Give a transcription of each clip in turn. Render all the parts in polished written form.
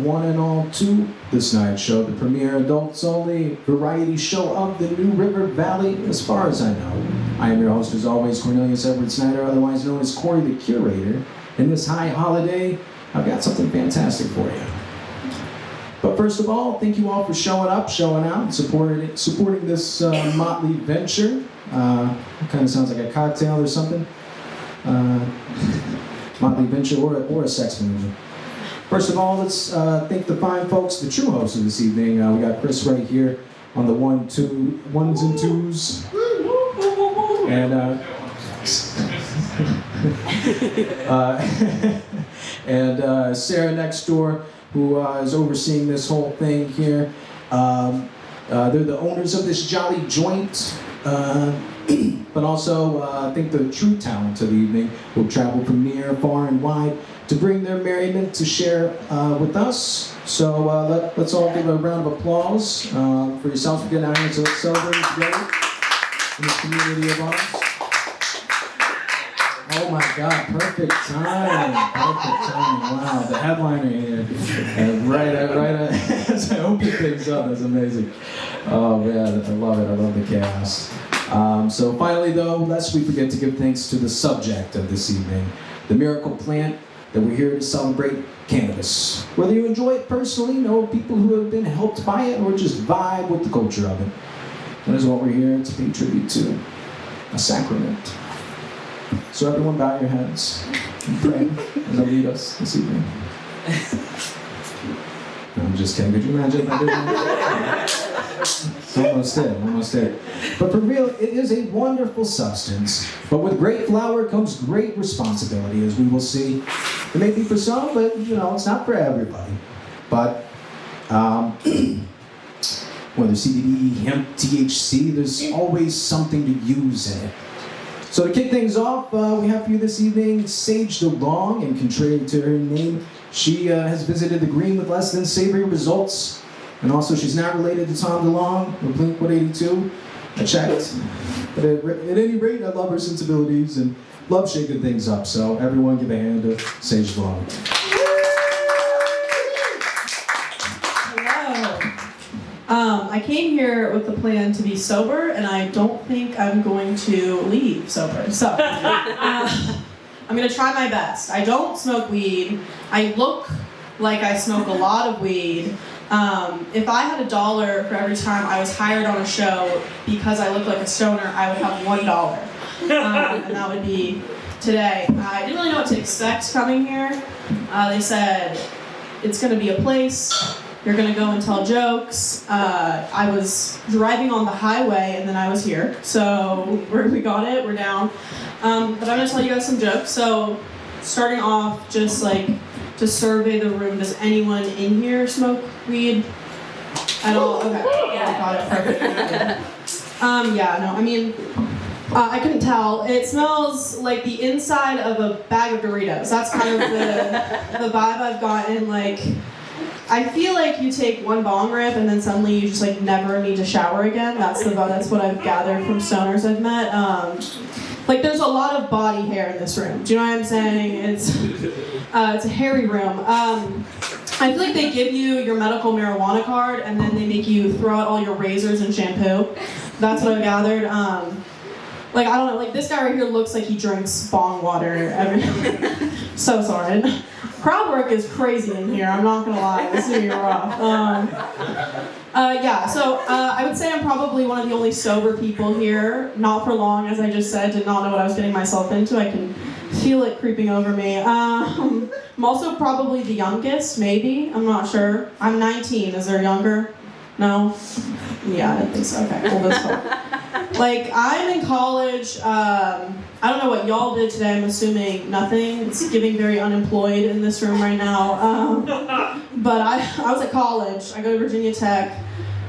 welcome one and all to the Snide Show, the premier adults-only variety show of the New River Valley, as far as I know. I am your host, as always, Cornelius Edward Snyder, otherwise known as Corey the Curator. And this high holiday, I've got something fantastic for you. But first of all, thank you all for showing up, showing out, and supporting this motley venture. It kind of sounds like a cocktail or something. Motley venture or a sex movie. First of all, let's thank the fine folks, the true hosts of this evening. We got Chris right here on the ones and twos. And Sarah next door, who is overseeing this whole thing here. They're the owners of this jolly joint, but also I think the true talent of the evening will travel from near, far, and wide to bring their merriment to share with us. So let's all give a round of applause for yourselves for getting out here to celebrate together in this community of ours. Oh my God, perfect timing. Wow, the headliner here. Right as I open things up, that's amazing. Oh man, I love it, I love the chaos. So finally though, lest we forget to give thanks to the subject of this evening, the miracle plant that we're here to celebrate, cannabis. Whether you enjoy it personally, know people who have been helped by it, or just vibe with the culture of it. That is what we're here to pay tribute to, a sacrament. So everyone bow your heads and pray as I lead us this evening. No, I'm just kidding. Could you imagine if I did that? Almost did. But for real, it is a wonderful substance. But with great flower comes great responsibility, as we will see. It may be for some, but it's not for everybody. But whether CBD, hemp, THC, there's always something to use in it. So to kick things off, we have for you this evening Sage DeLong, and contrary to her name, she has visited the green with less than savory results. And also she's not related to Tom DeLong or Blink-182. I checked. But at any rate, I love her sensibilities and love shaking things up. So everyone give a hand to Sage DeLong. I came here with the plan to be sober, and I don't think I'm going to leave sober. So, I'm going to try my best. I don't smoke weed. I look like I smoke a lot of weed. If I had $1 for every time I was hired on a show because I look like a stoner, I would have $1. And that would be today. I didn't really know what to expect coming here. They said, it's going to be a place. You're gonna go and tell jokes. I was driving on the highway and then I was here. So we got it, we're down. But I'm gonna tell you guys some jokes. So starting off, just like to survey the room, does anyone in here smoke weed at all? Okay, yeah, got it, perfect. I couldn't tell. It smells like the inside of a bag of Doritos. That's kind of the vibe I've gotten. I feel like you take one bong rip and then suddenly you just never need to shower again. That's what I've gathered from stoners I've met. There's a lot of body hair in this room. Do you know what I'm saying? It's a hairy room. I feel like they give you your medical marijuana card and then they make you throw out all your razors and shampoo. That's what I've gathered. I don't know, this guy right here looks like he drinks bong water so sorry. Crowd work is crazy in here, I'm not gonna lie, this is gonna be rough. I would say I'm probably one of the only sober people here. Not for long, as I just said, did not know what I was getting myself into. I can feel it creeping over me. I'm also probably the youngest, maybe, I'm not sure. I'm 19, is there younger? No? Yeah, I didn't think so, okay, cool, that's fine. I'm in college, I don't know what y'all did today, I'm assuming nothing. It's giving very unemployed in this room right now. But I was at college, I go to Virginia Tech.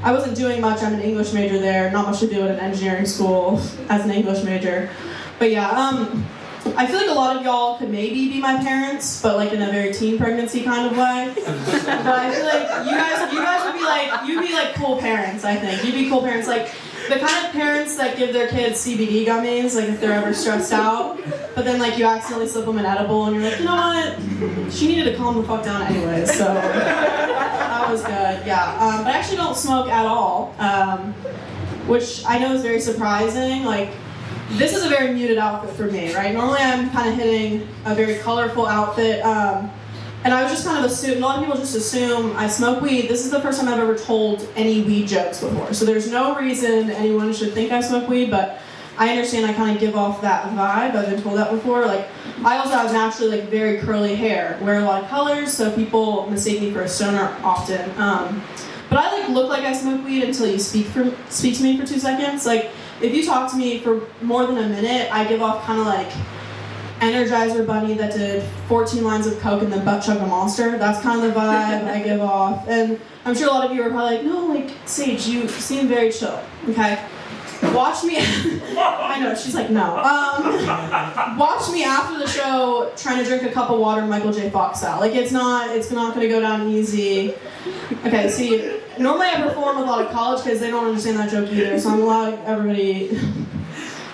I wasn't doing much, I'm an English major there, not much to do at an engineering school as an English major. But yeah, I feel like a lot of y'all could maybe be my parents, but in a very teen pregnancy kind of way. But I feel like you guys would be you'd be cool parents, I think. You'd be cool parents. the kind of parents that give their kids CBD gummies, like if they're ever stressed out, but then like you accidentally slip them an edible and you're like, you know what? She needed to calm the fuck down anyway, so that was good, yeah. But I actually don't smoke at all, which I know is very surprising. Like, this is a very muted outfit for me, right? Normally I'm kind of hitting a very colorful outfit, and I was just kind of assume, a lot of people just assume I smoke weed. This is the first time I've ever told any weed jokes before. So there's no reason anyone should think I smoke weed, but I understand I kind of give off that vibe. I've been told that before. Like, I also have naturally like very curly hair, wear a lot of colors, so people mistake me for a stoner often. But I like look like I smoke weed until you speak to me for 2 seconds. Like, if you talk to me for more than a minute, I give off kind of like Energizer Bunny that did 14 lines of coke and then butt chug a monster. That's kind of the vibe I give off. And I'm sure a lot of you are probably like, no, like, Sage, you seem very chill, okay? Watch me, I know, she's like, no. Watch me after the show trying to drink a cup of water Michael J. Fox style. Like, it's not gonna go down easy. Okay, see, normally I perform with a lot of college kids, they don't understand that joke either, so I'm glad everybody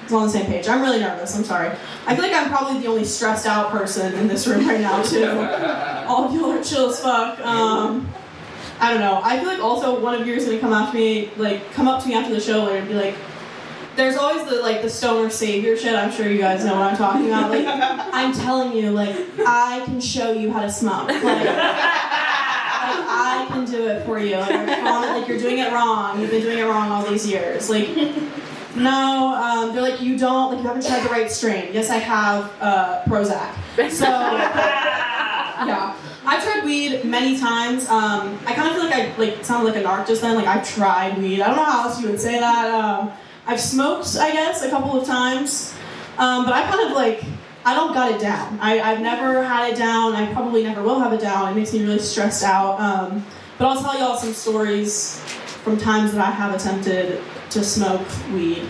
is on the same page. I'm really nervous, I'm sorry. I feel like I'm probably the only stressed out person in this room right now, too. All of y'all are chill as fuck. I don't know. I feel like also one of you is gonna come up to me after the show later and be like, there's always the stoner savior shit. I'm sure you guys know what I'm talking about. Like, I'm telling you, like, I can show you how to smoke. Like I can do it for you. Like, you're doing it wrong. You've been doing it wrong all these years. Like, no, they're like, you haven't tried the right strain. Yes, I have Prozac. So, yeah. I've tried weed many times. I kind of feel like I sounded like a narc just then. Like, I've tried weed. I don't know how else you would say that. I've smoked, I guess, a couple of times. But I kind of I don't got it down. I've never had it down. I probably never will have it down. It makes me really stressed out. But I'll tell y'all some stories from times that I have attempted to smoke weed.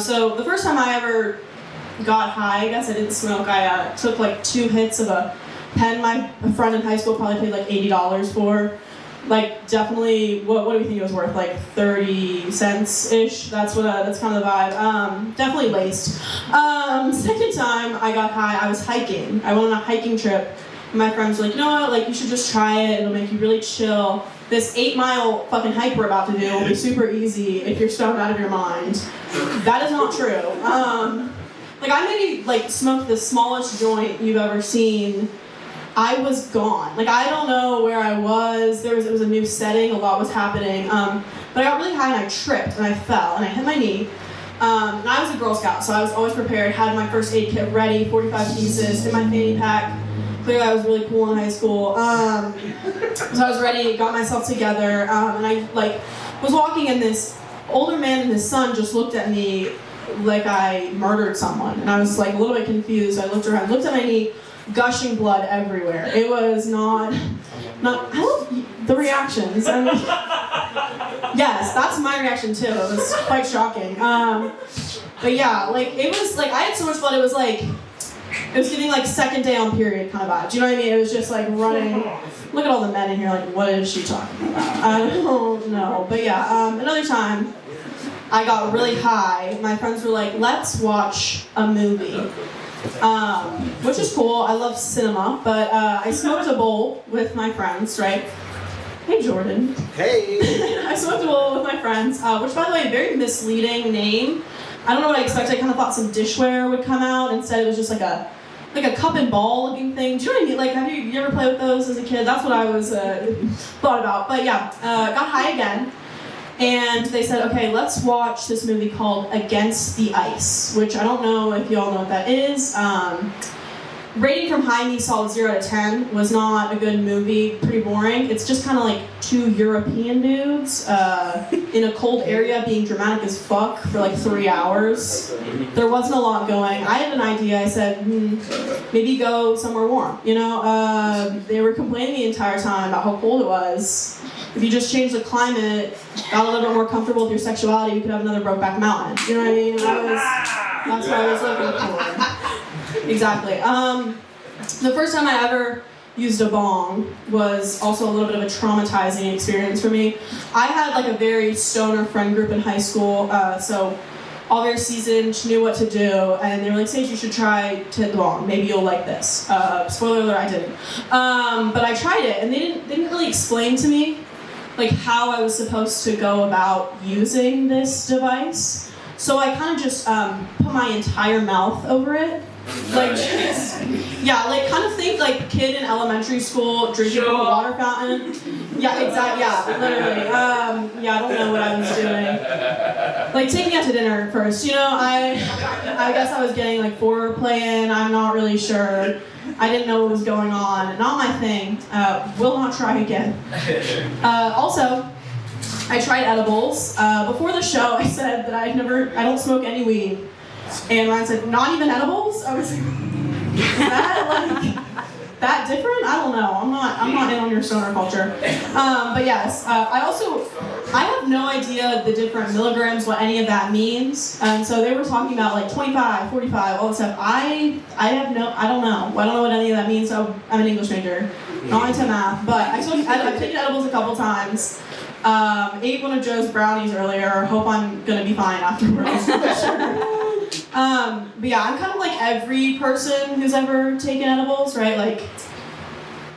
So the first time I ever got high, I guess I didn't smoke. I took 2 hits of a pen my friend in high school probably paid $80 for. Definitely, what do we think it was worth? 30 cents-ish. That's kind of the vibe. Definitely laced. Second time I got high, I was hiking. I went on a hiking trip. And my friends were like, you know what? You should just try it. It'll make you really chill. This 8-mile fucking hike we're about to do will be super easy if you're stoned out of your mind. That is not true. I maybe smoked the smallest joint you've ever seen. I was gone. I don't know where I was. It was a new setting. A lot was happening. But I got really high and I tripped and I fell and I hit my knee. And I was a Girl Scout, so I was always prepared. Had my first aid kit ready, 45 pieces in my fanny pack. Clearly I was really cool in high school. So I was ready, got myself together, and I was walking and this older man and his son just looked at me like I murdered someone. And I was a little bit confused. I looked around, looked at my knee, gushing blood everywhere. It was not I love the reactions. Yes, that's my reaction too. It was quite shocking. But yeah, it was I had so much blood, it was giving second day on period kind of vibe. Do you know what I mean? It was just running. Look at all the men in here what is she talking about? I don't know. But yeah, another time I got really high. My friends were like, let's watch a movie. Which is cool. I love cinema, but I smoked a bowl with my friends, right? Hey, Jordan. Hey. I smoked a bowl with my friends, which, by the way, a very misleading name. I don't know what I expected. I kind of thought some dishware would come out. Instead, it was just a cup and ball looking thing. Do you know what I mean? Have you ever played with those as a kid? That's what I was thought about. But yeah, got high again. And they said, okay, let's watch this movie called Against the Ice, which I don't know if y'all know what that is. Rating from high, me solid 0 out of 10. Was not a good movie, pretty boring. It's just kind of 2 European dudes in a cold area being dramatic as fuck for 3 hours. There wasn't a lot going. I had an idea. I said, maybe go somewhere warm. They were complaining the entire time about how cold it was. If you just change the climate, got a little bit more comfortable with your sexuality, you could have another Brokeback Mountain. You know what I mean? That's what I was looking for. Exactly. The first time I ever used a bong was also a little bit of a traumatizing experience for me. I had like a very stoner friend group in high school, so all very seasoned, knew what to do, and they were like, Sage, you should try to hit the bong. Maybe you'll like this. Spoiler alert, I didn't. But I tried it, and they didn't really explain to me like how I was supposed to go about using this device. So I kind of just put my entire mouth over it. Like, yeah, like kind of think like a kid in elementary school drinking from a water fountain. Yeah, exactly. Yeah, literally. Yeah, I don't know what I was doing. Like, take me out to dinner first. You know, I guess I was getting like foreplay in. I'm not really sure. I didn't know what was going on. Not my thing. Will not try again. Also, I tried edibles. Before the show, I said that I don't smoke any weed. And Ryan said, not even edibles? I was like, is that like that different? I don't know. I'm not in on your stoner culture. But yes, I have no idea the different milligrams, what any of that means. And so they were talking about like 25, 45, all this stuff. I don't know. I don't know what any of that means. So I'm an English major, not into math, but I've taken edibles a couple times. Ate one of Joe's brownies earlier. Hope I'm gonna be fine afterwards. But yeah, I'm kind of like every person who's ever taken edibles, right? Like,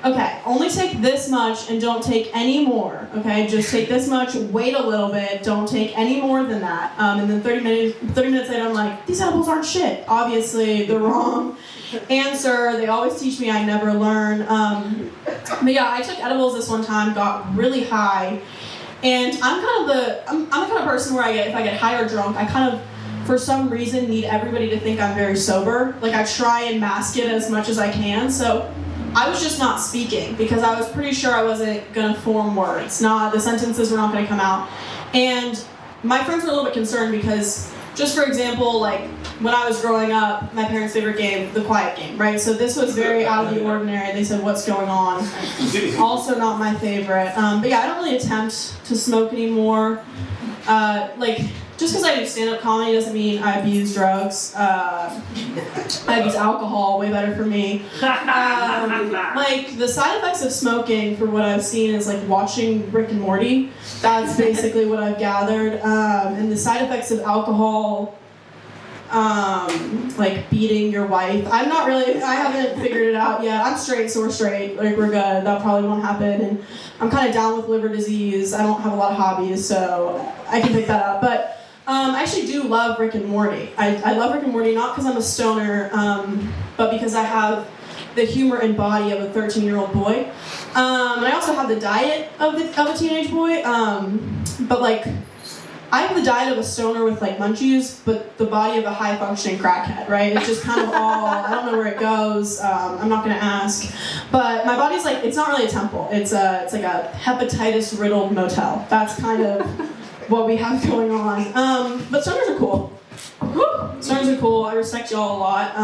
okay, only take this much and don't take any more, okay? Just take this much, wait a little bit, don't take any more than that. And then 30 minutes later, I'm like, these edibles aren't shit. Obviously, the wrong answer. They always teach me I never learn. But yeah, I took edibles this one time, got really high, and I'm the kind of person where if I get high or drunk, I kind of, for some reason, need everybody to think I'm very sober. Like, I try and mask it as much as I can. So I was just not speaking because I was pretty sure I wasn't gonna form words. The sentences were not gonna come out. And my friends were a little bit concerned because, just for example, like when I was growing up, my parents' favorite game, the quiet game, right? So this was very out of the ordinary. They said, what's going on? Also not my favorite. But yeah, I don't really attempt to smoke anymore. Just because I do stand-up comedy doesn't mean I abuse drugs. I abuse alcohol, way better for me. Like, the side effects of smoking, for what I've seen, is like watching Rick and Morty. That's basically what I've gathered. And the side effects of alcohol, like beating your wife. I haven't figured it out yet. I'm straight, so we're straight. Like, we're good. That probably won't happen. And I'm kind of down with liver disease. I don't have a lot of hobbies, so I can pick that up. But I actually do love Rick and Morty. I love Rick and Morty not because I'm a stoner, but because I have the humor and body of a 13-year-old boy. And I also have the diet of a teenage boy. But like, I have the diet of a stoner with like munchies, but the body of a high-functioning crackhead, right? It's just kind of all, I don't know where it goes. I'm not gonna ask. But my body's like, it's not really a temple. It's like a hepatitis-riddled motel. That's kind of what we have going on. But stoners are cool. Stoners are cool. I respect y'all a lot.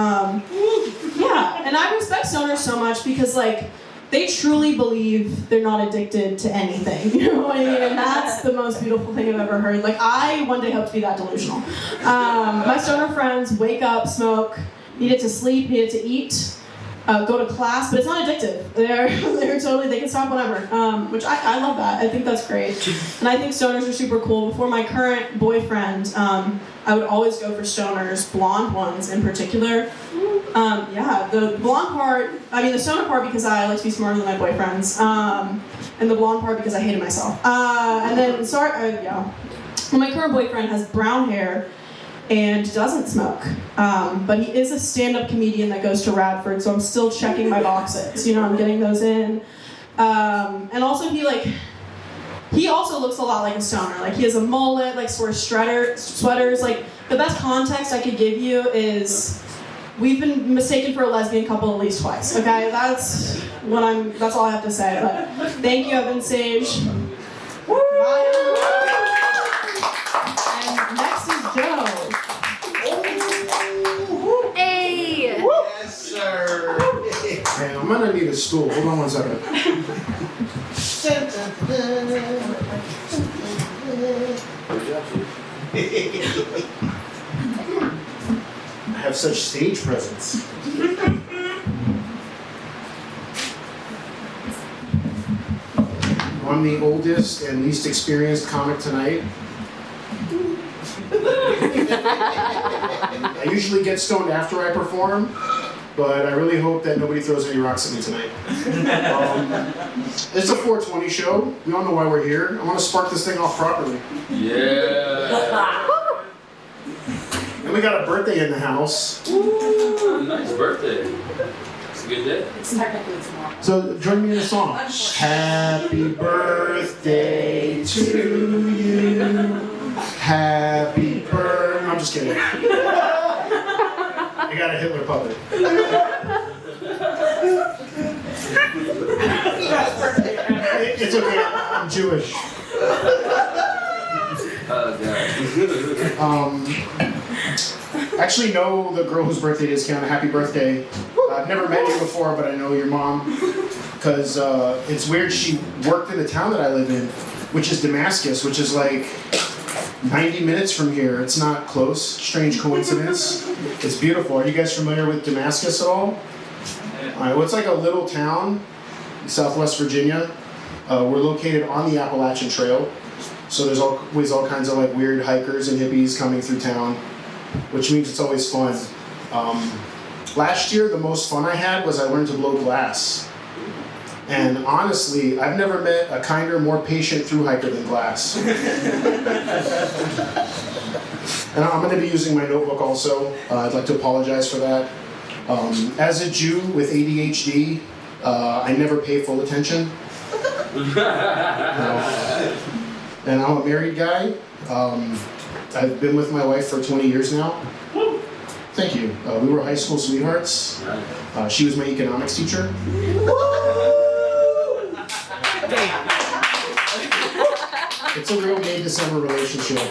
Yeah, and I respect stoners so much because like, they truly believe they're not addicted to anything. You know what I mean? And that's the most beautiful thing I've ever heard. Like, I one day hope to be that delusional. My stoner friends wake up, smoke, need it to sleep, need it to eat, go to class, but it's not addictive. They're totally, they can stop whenever, which I love that. I think that's great. And I think stoners are super cool. Before my current boyfriend, I would always go for stoners, blonde ones in particular. Yeah, the blonde part, the stoner part because I like to be smarter than my boyfriends, and the blonde part because I hated myself. And then, well, my current boyfriend has brown hair and doesn't smoke, but he is a stand-up comedian that goes to Radford, so I'm still checking my boxes. You know, I'm getting those in. And also he also looks a lot like a stoner. Like, he has a mullet, like wears sweaters. Like, the best context I could give you is we've been mistaken for a lesbian couple at least twice. Okay, that's all I have to say. But thank you, Evan Sage. Bye. And next is Joe. Hey! Yes, sir. Hey, I'm gonna need a stool. Hold on one second. I have such stage presence. I'm the oldest and least experienced comic tonight. I usually get stoned after I perform, but I really hope that nobody throws any rocks at me tonight. It's a 420 show. We all know why we're here. I want to spark this thing off properly. Yeah. And we got a birthday in the house. Ooh, nice birthday. It's a good day. It's technically tomorrow. So join me in a song. Happy birthday to you. Happy birthday. I'm just kidding. I got a Hitler puppet. It's okay. I'm Jewish. Actually know the girl whose birthday it is, Kiana. Happy birthday. I've never met you before, but I know your mom. Because it's weird, she worked in the town that I live in, which is Damascus, which is like 90 minutes from here. It's not close. Strange coincidence. It's beautiful. Are you guys familiar with Damascus at all? Alright, well, it's like a little town in Southwest Virginia. We're located on the Appalachian Trail. So there's always all kinds of like weird hikers and hippies coming through town, which means it's always fun. Last year, the most fun I had was I learned to blow glass. And honestly, I've never met a kinder, more patient thru hiker than glass. And I'm going to be using my notebook also. I'd like to apologize for that. As a Jew with ADHD, I never pay full attention. And I'm a married guy. I've been with my wife for 20 years now. Thank you. We were high school sweethearts. She was my economics teacher. It's a real May December relationship.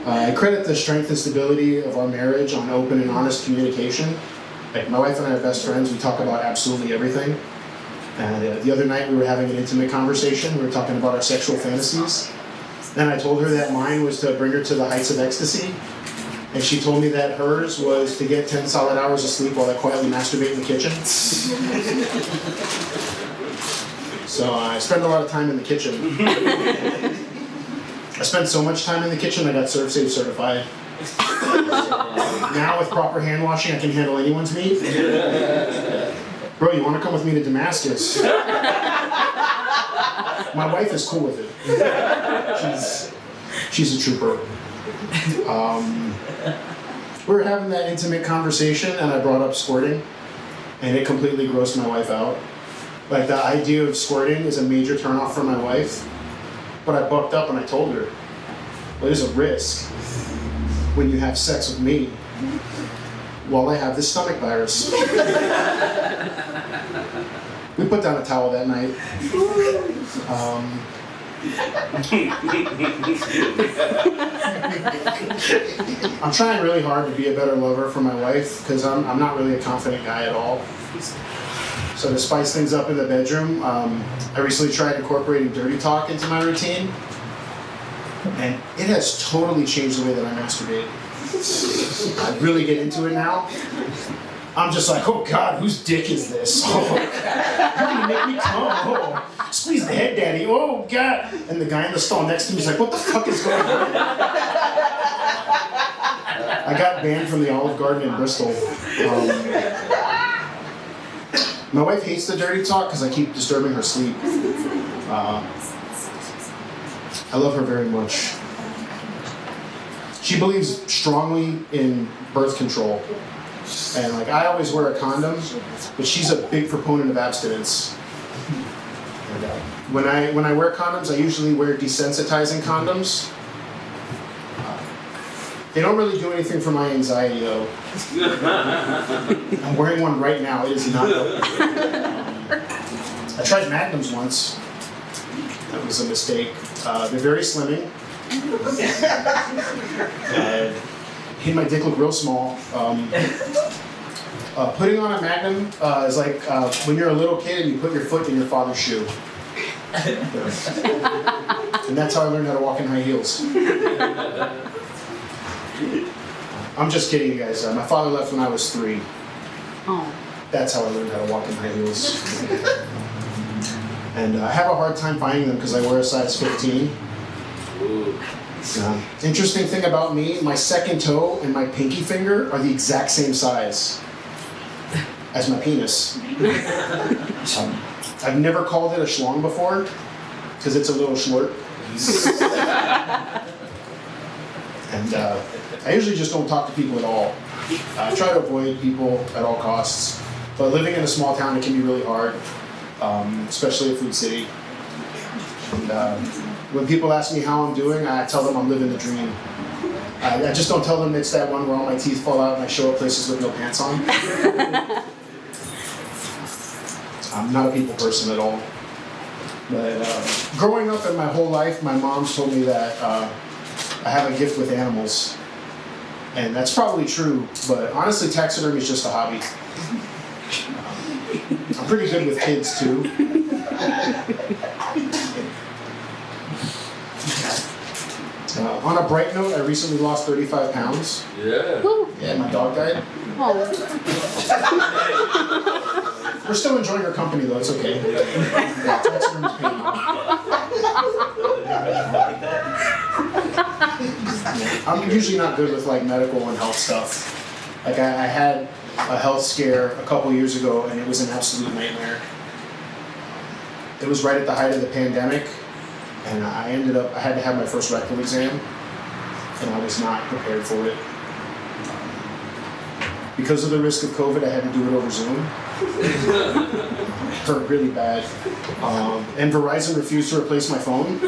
I credit the strength and stability of our marriage on open and honest communication. Like my wife and I are best friends. We talk about absolutely everything. And the other night we were having an intimate conversation. We were talking about our sexual fantasies. And I told her that mine was to bring her to the heights of ecstasy. And she told me that hers was to get 10 solid hours of sleep while I quietly masturbate in the kitchen. So I spend a lot of time in the kitchen. I spent so much time in the kitchen I got ServSafe certified. Now with proper hand washing I can handle anyone's meat. Bro, you want to come with me to Damascus? My wife is cool with it. She's a trooper. We were having that intimate conversation and I brought up squirting and it completely grossed my wife out. Like the idea of squirting is a major turnoff for my wife. But I bucked up and I told her, well, there's a risk when you have sex with me while I have this stomach virus. We put down a towel that night. I'm trying really hard to be a better lover for my wife because I'm not really a confident guy at all. So to spice things up in the bedroom, I recently tried incorporating dirty talk into my routine. And it has totally changed the way that I masturbate. I really get into it now. I'm just like, oh God, whose dick is this? Oh, you're gonna make me come. Oh, squeeze the head, daddy. Oh God. And the guy in the stall next to me is like, what the fuck is going on? I got banned from the Olive Garden in Bristol. My wife hates the dirty talk because I keep disturbing her sleep. I love her very much. She believes strongly in birth control. And like I always wear a condom, but she's a big proponent of abstinence. And, when I wear condoms, I usually wear desensitizing condoms. They don't really do anything for my anxiety though. I'm wearing one right now. It is not. I tried Magnums once. That was a mistake. They're very slimming. Made my dick look real small. Putting on a Magnum is like when you're a little kid and you put your foot in your father's shoe. And that's how I learned how to walk in high heels. I'm just kidding, you guys. My father left when I was 3. Oh. That's how I learned how to walk in high heels. And I have a hard time finding them because I wear a size 15. Ooh. Interesting thing about me, my second toe and my pinky finger are the exact same size as my penis. I've never called it a schlong before because it's a little short. And I usually just don't talk to people at all. I try to avoid people at all costs. But living in a small town, it can be really hard, especially a food city. And when people ask me how I'm doing, I tell them I'm living the dream. I just don't tell them it's that one where all my teeth fall out and I show up places with no pants on. I'm not a people person at all. But growing up in my whole life, my mom's told me that I have a gift with animals. And that's probably true, but honestly, taxidermy is just a hobby. I'm pretty good with kids too. On a bright note, I recently lost 35 pounds. Yeah. Yeah, my dog died. We're still enjoying her company though, it's okay. Yeah, taxidermy's paying off. I'm usually not good with like medical and health stuff. Like I had a health scare a couple years ago and it was an absolute nightmare. It was right at the height of the pandemic and I had to have my first rectal exam and I was not prepared for it. Because of the risk of COVID, I had to do it over Zoom. It hurt really bad. And Verizon refused to replace my phone.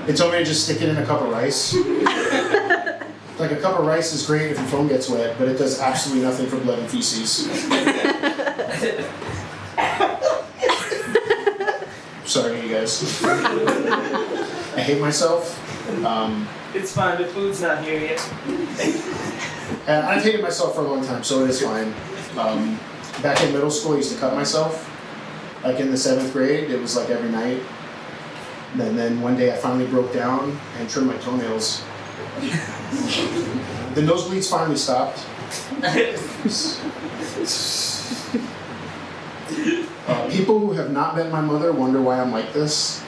They told me to just stick it in a cup of rice. Like a cup of rice is great if your phone gets wet, but it does absolutely nothing for blood and feces. Sorry, you guys. I hate myself. It's fine, the food's not here yet. And I've hated myself for a long time, so it is fine. Back in middle school, I used to cut myself. Like in the 7th grade, it was like every night. And then one day I finally broke down and trimmed my toenails. The nosebleeds finally stopped. People who have not met my mother wonder why I'm like this.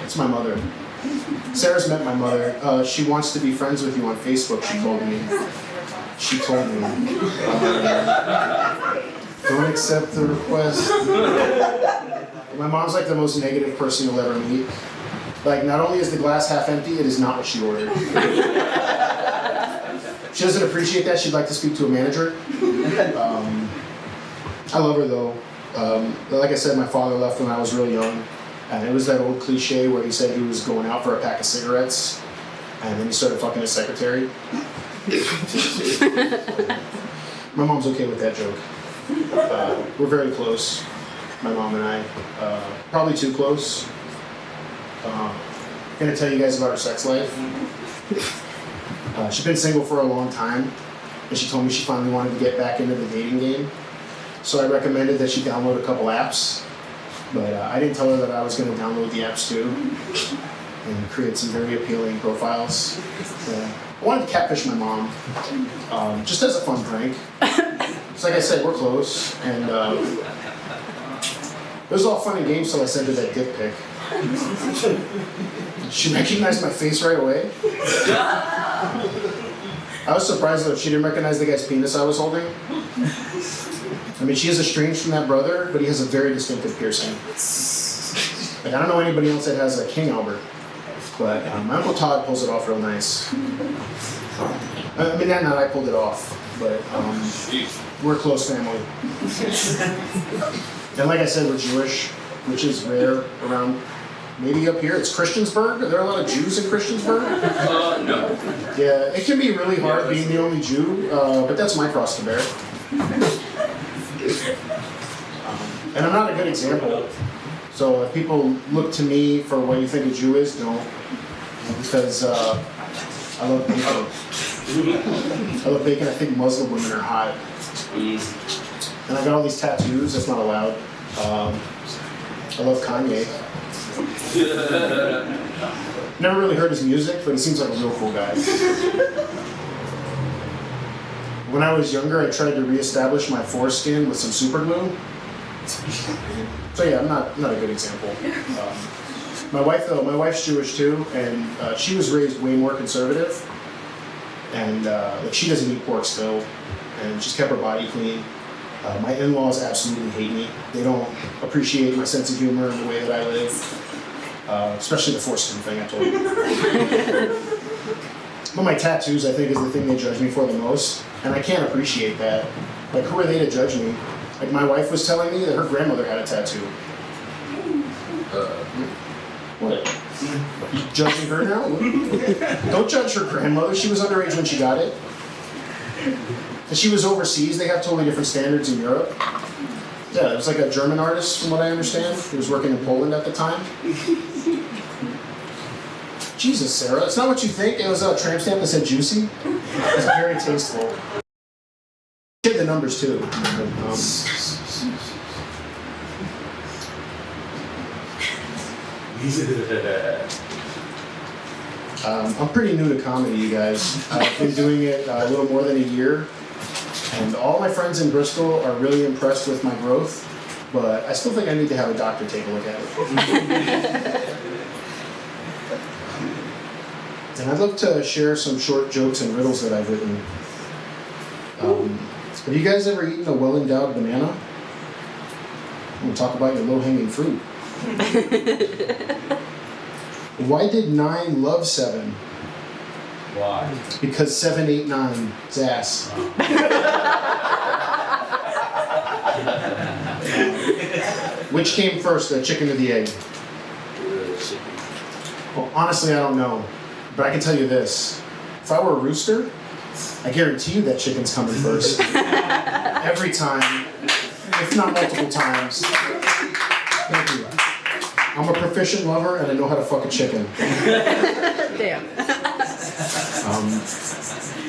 It's my mother. Sarah's met my mother. She wants to be friends with you on Facebook, she told me. She told me. Don't accept the request. My mom's like the most negative person you'll ever meet. Like, not only is the glass half empty, it is not what she ordered. She doesn't appreciate that. She'd like to speak to a manager. I love her though. Like I said, my father left when I was real young. And it was that old cliche where he said he was going out for a pack of cigarettes, and then he started fucking his secretary. My mom's okay with that joke. We're very close, my mom and I. Probably too close. I'm gonna tell you guys about her sex life. She's been single for a long time, and she told me she finally wanted to get back into the dating game. So I recommended that she download a couple apps. But I didn't tell her that I was going to download the apps too and create some very appealing profiles. I wanted to catfish my mom, just as a fun prank. So like I said, we're close, and it was all fun and games till I sent her that dick pic. She recognized my face right away. I was surprised though, she didn't recognize the guy's penis I was holding. I mean, she is estranged from that brother, but he has a very distinctive piercing. Like, I don't know anybody else that has a King Albert, but my Uncle Todd pulls it off real nice. I mean, not I pulled it off, but we're a close family. And like I said, we're Jewish, which is rare around, maybe up here. It's Christiansburg. Are there a lot of Jews in Christiansburg? No. Yeah, it can be really hard being the only Jew, but that's my cross to bear. And I'm not a good example. So if people look to me for what you think a Jew is, don't. Because I love bacon. I love bacon. I think Muslim women are hot. And I got all these tattoos. That's not allowed. I love Kanye. Never really heard his music, but he seems like a real cool guy. When I was younger, I tried to reestablish my foreskin with some super glue. So yeah, I'm not a good example. My wife though, my wife's Jewish too, and she was raised way more conservative. And like she doesn't eat pork still, and she's kept her body clean. My in-laws absolutely hate me. They don't appreciate my sense of humor and the way that I live, especially the foreskin thing I told you. But my tattoos, I think, is the thing they judge me for the most, and I can't appreciate that. Like, who are they to judge me? Like, my wife was telling me that her grandmother had a tattoo. What? You judging her now? Don't judge her grandmother. She was underage when she got it. And she was overseas. They have totally different standards in Europe. Yeah, it was like a German artist, from what I understand. He was working in Poland at the time. Jesus, Sarah, it's not what you think. It was a tramp stamp that said juicy. It was very tasteful. Get the numbers too. I'm pretty new to comedy, you guys. I've been doing it a little more than a year, and all my friends in Bristol are really impressed with my growth, but I still think I need to have a doctor take a look at it. And I'd love to share some short jokes and riddles that I've written. Have you guys ever eaten a well-endowed banana? We'll talk about your low-hanging fruit. Why did 9 love 7? Why? Because 7, 8, 9 is ass. Which came first, the chicken or the egg? Well, honestly, I don't know. But I can tell you this. If I were a rooster, I guarantee you that chicken's coming first. Every time, if not multiple times. Thank you. I'm a proficient lover and I know how to fuck a chicken. Damn.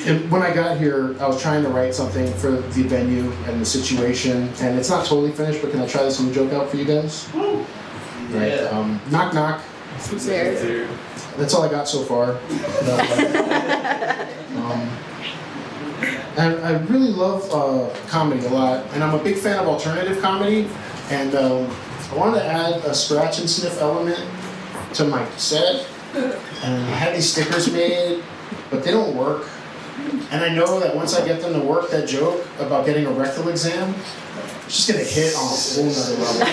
And when I got here, I was trying to write something for the venue and the situation, and it's not totally finished, but can I try this new joke out for you guys? Right. Knock knock. Who's there? That's all I got so far. And I really love comedy a lot, and I'm a big fan of alternative comedy, and I wanted to add a scratch and sniff element to my set, and I had these stickers made, but they don't work. And I know that once I get them to work, that joke about getting a rectal exam, it's just gonna hit on a whole nother level.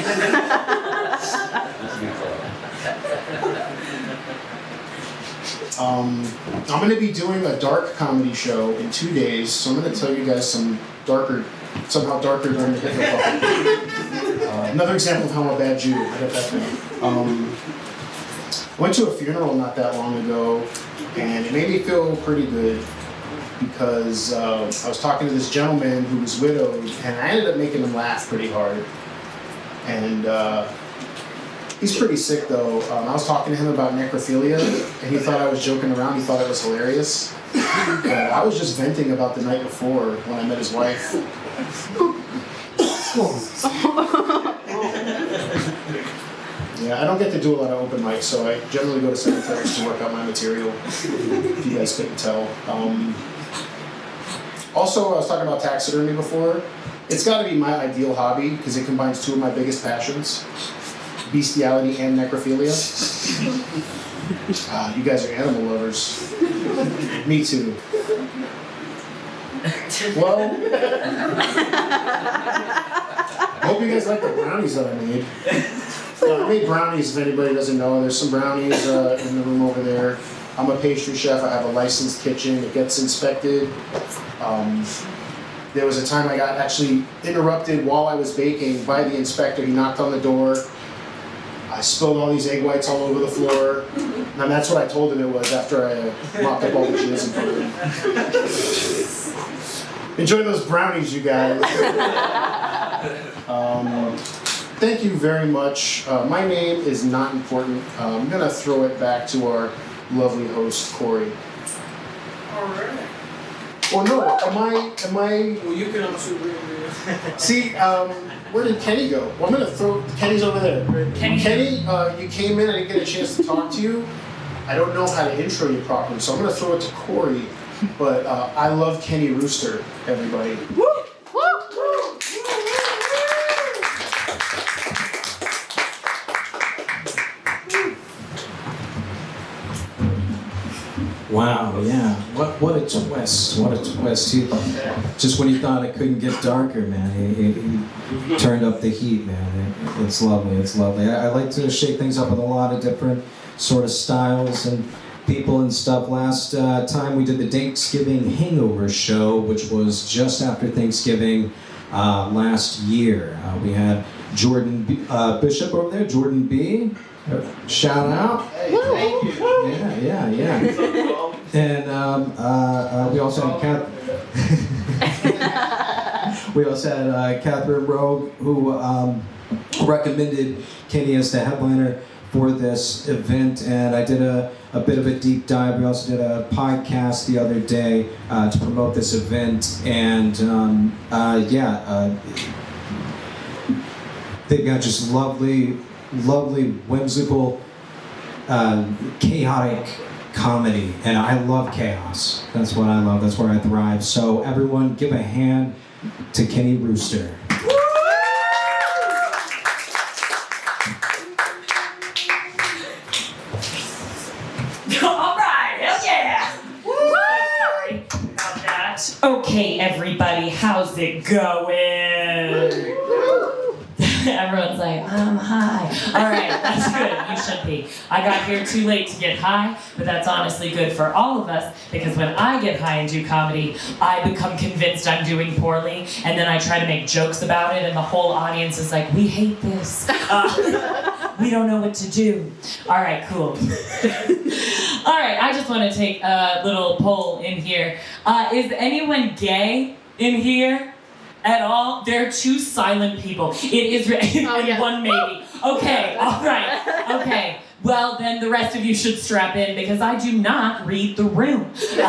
I'm gonna be doing a dark comedy show in 2 days, so I'm gonna tell you guys somehow darker than the Hitler Puppet. Another example of how I'm a bad Jew. I got that thing. I went to a funeral not that long ago, and it made me feel pretty good because I was talking to this gentleman who was widowed, and I ended up making him laugh pretty hard. And he's pretty sick though. I was talking to him about necrophilia, and he thought I was joking around. He thought it was hilarious. But I was just venting about the night before when I met his wife. Yeah, I don't get to do a lot of open mics, so I generally go to cemeteries to work out my material, if you guys couldn't tell. Also, I was talking about taxidermy before. It's got to be my ideal hobby because it combines 2 of my biggest passions, bestiality and necrophilia. You guys are animal lovers. Me too. Well, I hope you guys like the brownies that I made. I made brownies, if anybody doesn't know. There's some brownies in the room over there. I'm a pastry chef. I have a licensed kitchen. It gets inspected. There was a time I got actually interrupted while I was baking by the inspector. He knocked on the door. I spilled all these egg whites all over the floor. And that's what I told him it was after I mopped up all the jizz in front of him. Enjoy those brownies, you guys. Thank you very much. My name is not important. I'm gonna throw it back to our lovely host, Corey. All right. Or no, am I? Well, you can also bring See, where did Kenny go? Well, I'm gonna throw. Kenny's over there. Kenny, you came in. I didn't get a chance to talk to you. I don't know how to intro you properly, so I'm gonna throw it to Corey. But I love Kenny Rooster, everybody. Wow, yeah. What a twist. What a twist. Just when you thought it couldn't get darker, man, he turned up the heat, man. It's lovely, it's lovely. I like to shake things up with a lot of different sort of styles and people and stuff. Last time we did the Thanksgiving Hangover show, which was just after Thanksgiving last year. We had Jordan Bishop over there, Jordan B. Shout out. Hey, thank you. Yeah. And we also had Catherine Rogue, who recommended Kenny as the headliner for this event, and I did a bit of a deep dive. We also did a podcast the other day to promote this event, and they've got just lovely, whimsical, chaotic comedy, and I love chaos. That's what I love. That's where I thrive. So everyone, give a hand to Kenny Rooster. All right, hell yeah! Woo! Sorry about that. Okay, everybody, how's it going? Everyone's like, I'm high. All right, that's good. You should be. I got here too late to get high, but that's honestly good for all of us, because when I get high and do comedy, I become convinced I'm doing poorly, and then I try to make jokes about it, and the whole audience is like, we hate this. We don't know what to do. All right, cool. All right, I just want to take a little poll in here. Is anyone gay in here? At all? There are two silent people. It is one maybe. Okay, all right. Okay. Well, then the rest of you should strap in, because I do not read the room. No.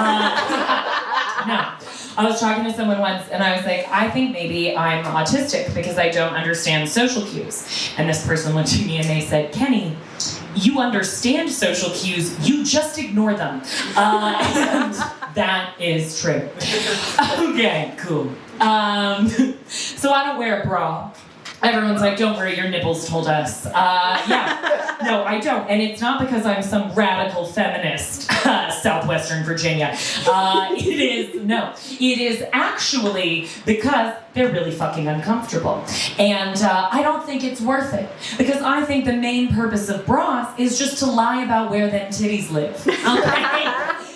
I was talking to someone once, and I was like, I think maybe I'm autistic because I don't understand social cues. And this person looked at me and they said, Kenny, you understand social cues, you just ignore them. And that is true. Okay, cool. So I don't wear a bra. Everyone's like, don't worry, your nipples told us. Yeah, no, I don't. And it's not because I'm some radical feminist, Southwestern Virginia. It is actually because they're really fucking uncomfortable. And I don't think it's worth it. Because I think the main purpose of bras is just to lie about where them titties live. Okay?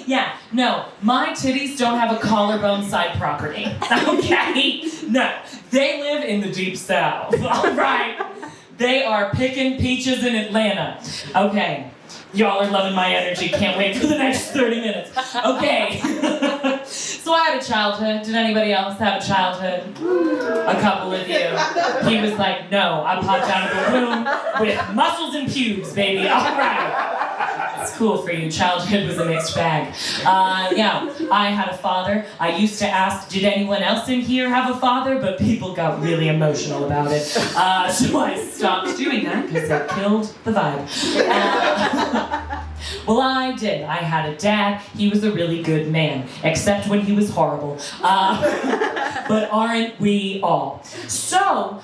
Yeah, no, my titties don't have a collarbone side property. Okay? No, they live in the deep south. All right? They are picking peaches in Atlanta. Okay. Y'all are loving my energy. Can't wait for the next 30 minutes. Okay. So I had a childhood. Did anybody else have a childhood? A couple of you. He was like, no, I popped out of the room with muscles and pubes, baby. All right. It's cool for you. Childhood was a mixed bag. Yeah, I had a father. I used to ask, did anyone else in here have a father? But people got really emotional about it. So I stopped doing that because it killed the vibe. Well, I did. I had a dad. He was a really good man, except when he was horrible. But aren't we all? So,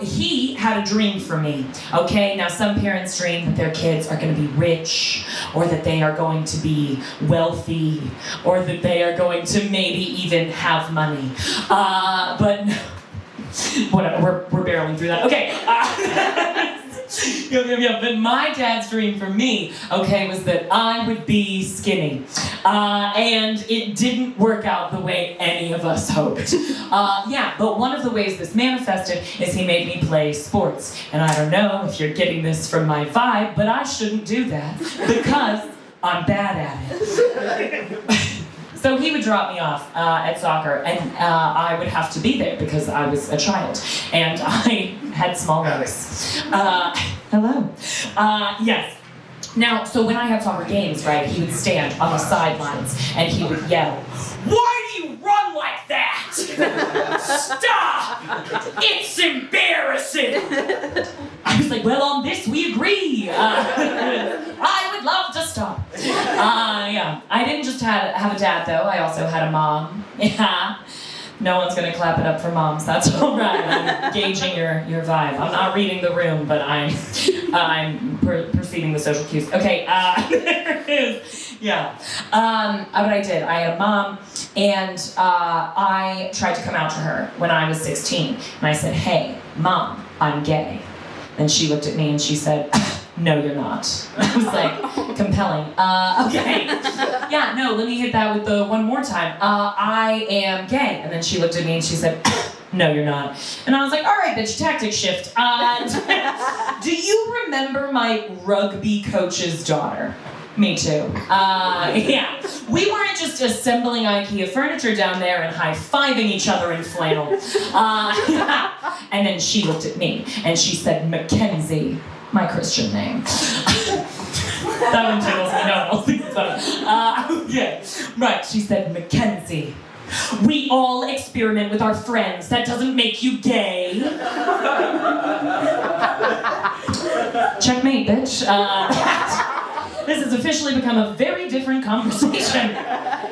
he had a dream for me. Okay, now some parents dream that their kids are going to be rich, or that they are going to be wealthy, or that they are going to maybe even have money. But no. Whatever, we're barreling through that. Okay. Yeah, but my dad's dream for me, okay, was that I would be skinny. And it didn't work out the way any of us hoped. Yeah, but one of the ways this manifested is he made me play sports. And I don't know if you're getting this from my vibe, but I shouldn't do that because I'm bad at it. So he would drop me off at soccer, and I would have to be there because I was a child, and I had small legs. Hello. Yes. Now, so when I had soccer games, right, he would stand on the sidelines, and he would yell, "Why do you run like that? Stop! It's embarrassing!" I was like, well, on this we agree. I would love to stop. Yeah, I didn't just just have a dad, though. I also had a mom. Yeah. No one's gonna clap it up for moms. That's all right. I'm gauging your vibe. I'm not reading the room, but I'm perceiving the social cues. Okay. There it is. Yeah. What I did, I had a mom, and I tried to come out to her when I was 16, and I said, "Hey, Mom, I'm gay." And she looked at me and she said, "No, you're not." I was like, compelling. Okay. Yeah, no, let me hit that with the one more time. I am gay. And then she looked at me and she said, "No, you're not." And I was like, all right, bitch, tactic shift. Do you remember my rugby coach's daughter? Me too. Yeah. We weren't just assembling IKEA furniture down there and high-fiving each other in flannel. And then she looked at me and she said, "Mackenzie," my Christian name. That one tickles me. No, I don't think it's funny. Okay. Right, she said, "Mackenzie, we all experiment with our friends. That doesn't make you gay." Checkmate, bitch. This has officially become a very different conversation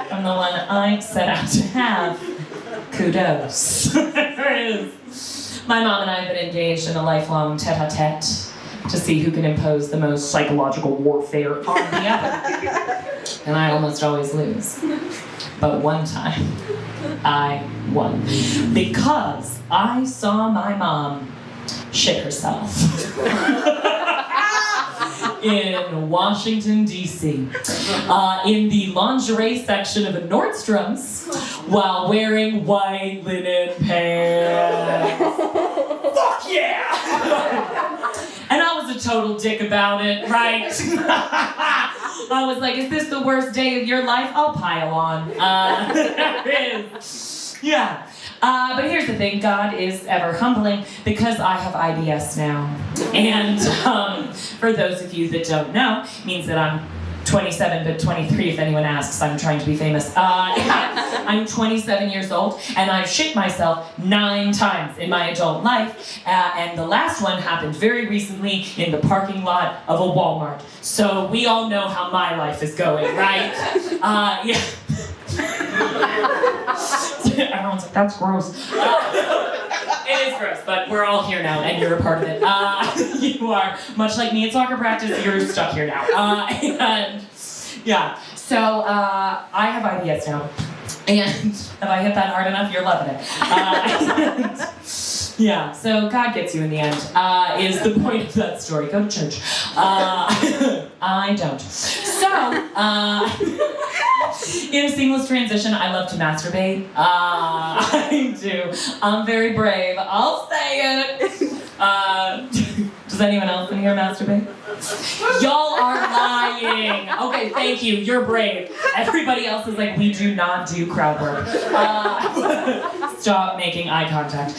from the one I set out to have. Kudos. There it is. My mom and I have been engaged in a lifelong tete-a-tete to see who can impose the most psychological warfare on the other. And I almost always lose. But one time, I won. Because I saw my mom shit herself. In Washington, D.C., in the lingerie section of a Nordstrom's, while wearing white linen pants. Fuck yeah! And I was a total dick about it, right? I was like, "Is this the worst day of your life? I'll pile on." It is. Yeah. But here's the thing, God is ever humbling because I have IBS now. And for those of you that don't know, it means that I'm 27 but 23 if anyone asks. I'm trying to be famous. I'm 27 years old and I've shit myself 9 times in my adult life. And the last one happened very recently in the parking lot of a Walmart. So we all know how my life is going, right? Yeah. Everyone's like, "That's gross." It is gross, but we're all here now, and you're a part of it. You are, much like me at soccer practice, you're stuck here now. And yeah, so I have IBS now, and have I hit that hard enough? You're loving it. Yeah, so God gets you in the end, is the point of that story. Go to church. I don't. So, in a seamless transition, I love to masturbate. I do. I'm very brave. I'll say it. Does anyone else in here masturbate? Y'all are lying. Okay, thank you. You're brave. Everybody else is like, we do not do crowd work. Stop making eye contact.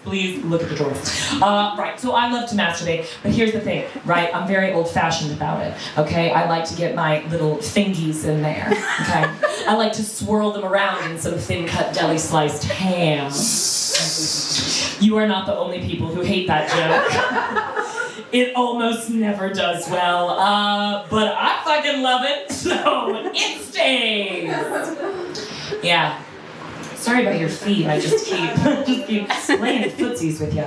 Please look at the door. Right, so I love to masturbate, but here's the thing, right? I'm very old-fashioned about it, okay? I like to get my little fingies in there, okay? I like to swirl them around in some thin-cut deli-sliced ham. You are not the only people who hate that joke. It almost never does well, but I fucking love it, so it stays. Yeah. Sorry about your feet. I just keep playing footsies with you.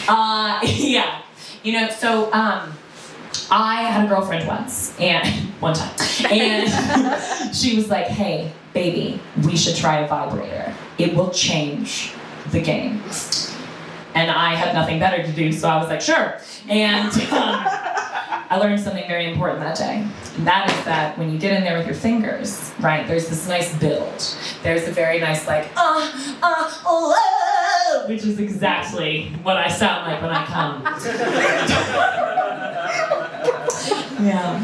Yeah. You know, so I had a girlfriend once, and one time, and she was like, "Hey, baby, we should try a vibrator. It will change the game." And I had nothing better to do, so I was like, "Sure." And I learned something very important that day. And that is that when you get in there with your fingers, right, there's this nice build. There's a very nice, like, which is exactly what I sound like when I come. Yeah.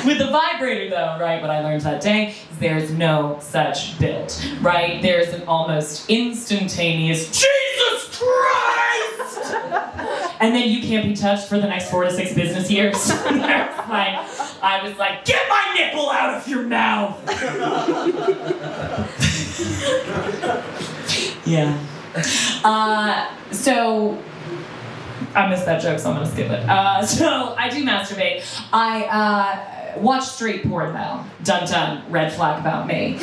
With the vibrator, though, right, what I learned that day is there's no such build, right? There's an almost instantaneous, Jesus Christ! And then you can't be touched for the next 4 to 6 business years. I was like, "Get my nipple out of your mouth!" Yeah. So I missed that joke, so I'm gonna skip it. So I do masturbate. watch straight porn though. Dun dun, red flag about me.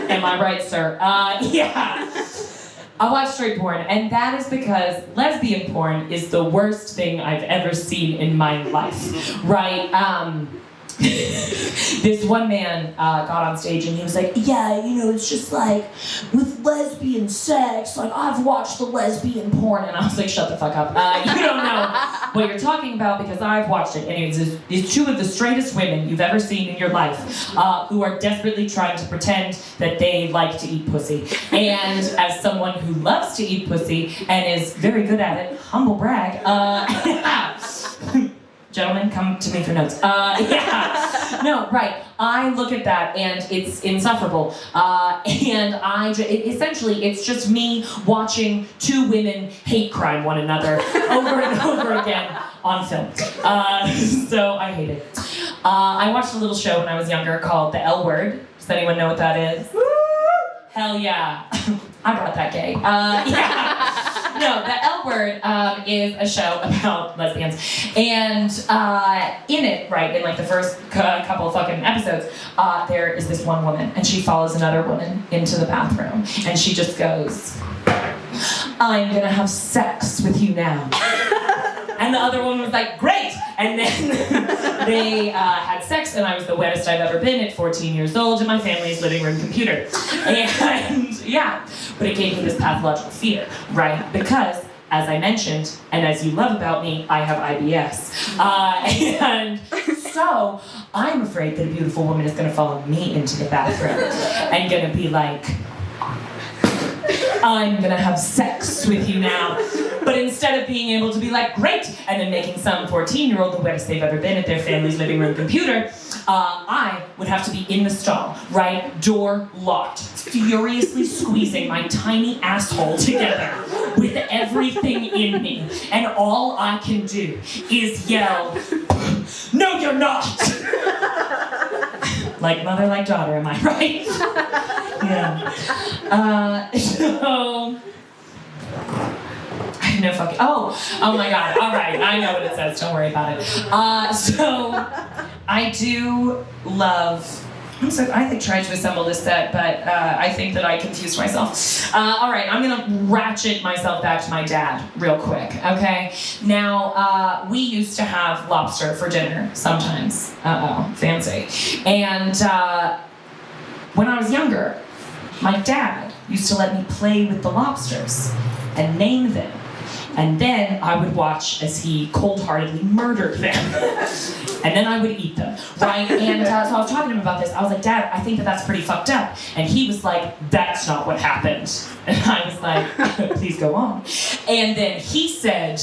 Am I right, sir? Yeah. I watch straight porn, and that is because lesbian porn is the worst thing I've ever seen in my life, right? This one man got on stage and he was like, yeah, it's just like with lesbian sex, like I've watched the lesbian porn, and I was like, shut the fuck up. You don't know what you're talking about because I've watched it. And it's two of the straightest women you've ever seen in your life who are desperately trying to pretend that they like to eat pussy. And as someone who loves to eat pussy and is very good at it, humble brag, gentlemen, come to me for notes. Yeah. No, right. I look at that and it's insufferable. Essentially, it's just me watching two women hate crime one another over and over again on film. So I hate it. I watched a little show when I was younger called The L Word. Does anyone know what that is? Hell yeah. I brought that gay. Yeah. No, The L Word is a show about lesbians. And in it, right, in like the first couple of fucking episodes, there is this one woman, and she follows another woman into the bathroom, and she just goes, I'm gonna have sex with you now. And the other woman was like, great! And then they had sex, and I was the wettest I've ever been at 14 years old in my family's living room computer. And yeah, but it gave me this pathological fear, right? Because, as I mentioned, and as you love about me, I have IBS. And so I'm afraid that a beautiful woman is gonna follow me into the bathroom and gonna be like, I'm gonna have sex with you now. But instead of being able to be like, great, and then making some 14-year-old the wettest they've ever been at their family's living room computer, I would have to be in the stall, right? Door locked, furiously squeezing my tiny asshole together with everything in me. And all I can do is yell, no, you're not! Like mother, like daughter, am I right? Yeah. So... No fucking. Oh my God. All right. I know what it says. Don't worry about it. So I do love. I tried to assemble this set, but I think that I confused myself. All right. I'm gonna ratchet myself back to my dad real quick. Okay. Now we used to have lobster for dinner sometimes. Fancy. And when I was younger, my dad used to let me play with the lobsters and name them. And then I would watch as he cold-heartedly murdered them. And then I would eat them, right? And so I was talking to him about this. I was like, Dad, I think that that's pretty fucked up. And he was like, that's not what happened. And I was like, please go on. And then he said,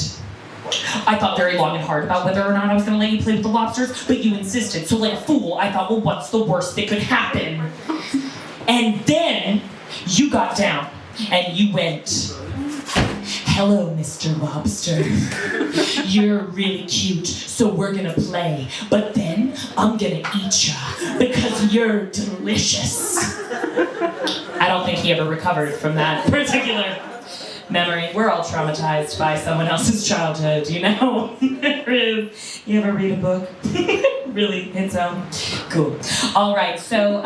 I thought very long and hard about whether or not I was going to let you play with the lobsters, but you insisted. So like a fool, I thought, well, what's the worst that could happen? And then you got down and you went, hello, Mr. Lobster. You're really cute, so we're gonna play. But then I'm gonna eat ya because you're delicious. I don't think he ever recovered from that particular memory. We're all traumatized by someone else's childhood, you know? You ever read a book? Really hits home? Cool. All right, so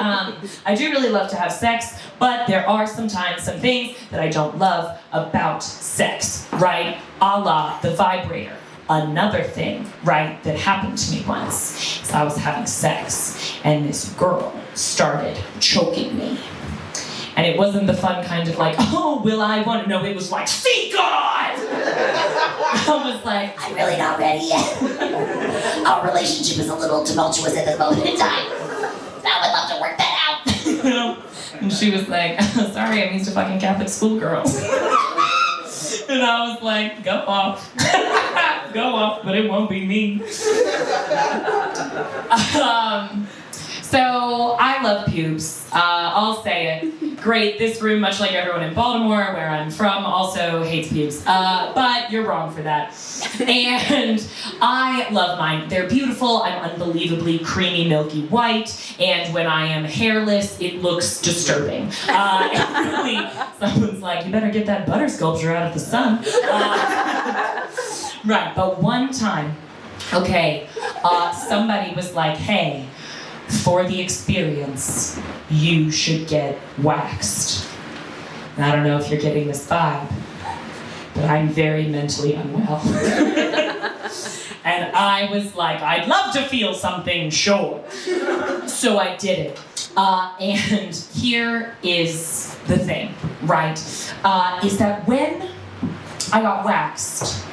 I do really love to have sex, but there are sometimes some things that I don't love about sex, right? A la the vibrator. Another thing, right, that happened to me once is I was having sex, and this girl started choking me. And it wasn't the fun kind of like, oh, will I want to know? It was like, see God! I was like, I'm really not ready yet. Our relationship is a little tumultuous at this moment in time. I would love to work that out. You know? And she was like, sorry, I'm used to fucking Catholic schoolgirls. And I was like, go off. Go off, but it won't be me. So I love pubes. I'll say it. Great, this room, much like everyone in Baltimore, where I'm from, also hates pubes. But you're wrong for that. And I love mine. They're beautiful. I'm unbelievably creamy, milky white. And when I am hairless, it looks disturbing. Really, someone's like, you better get that butter sculpture out of the sun. Right, but one time, okay, somebody was like, hey, for the experience, you should get waxed. And I don't know if you're getting this vibe, but I'm very mentally unwell. And I was like, I'd love to feel something, sure. So I did it. And here is the thing, right? Is that when I got waxed,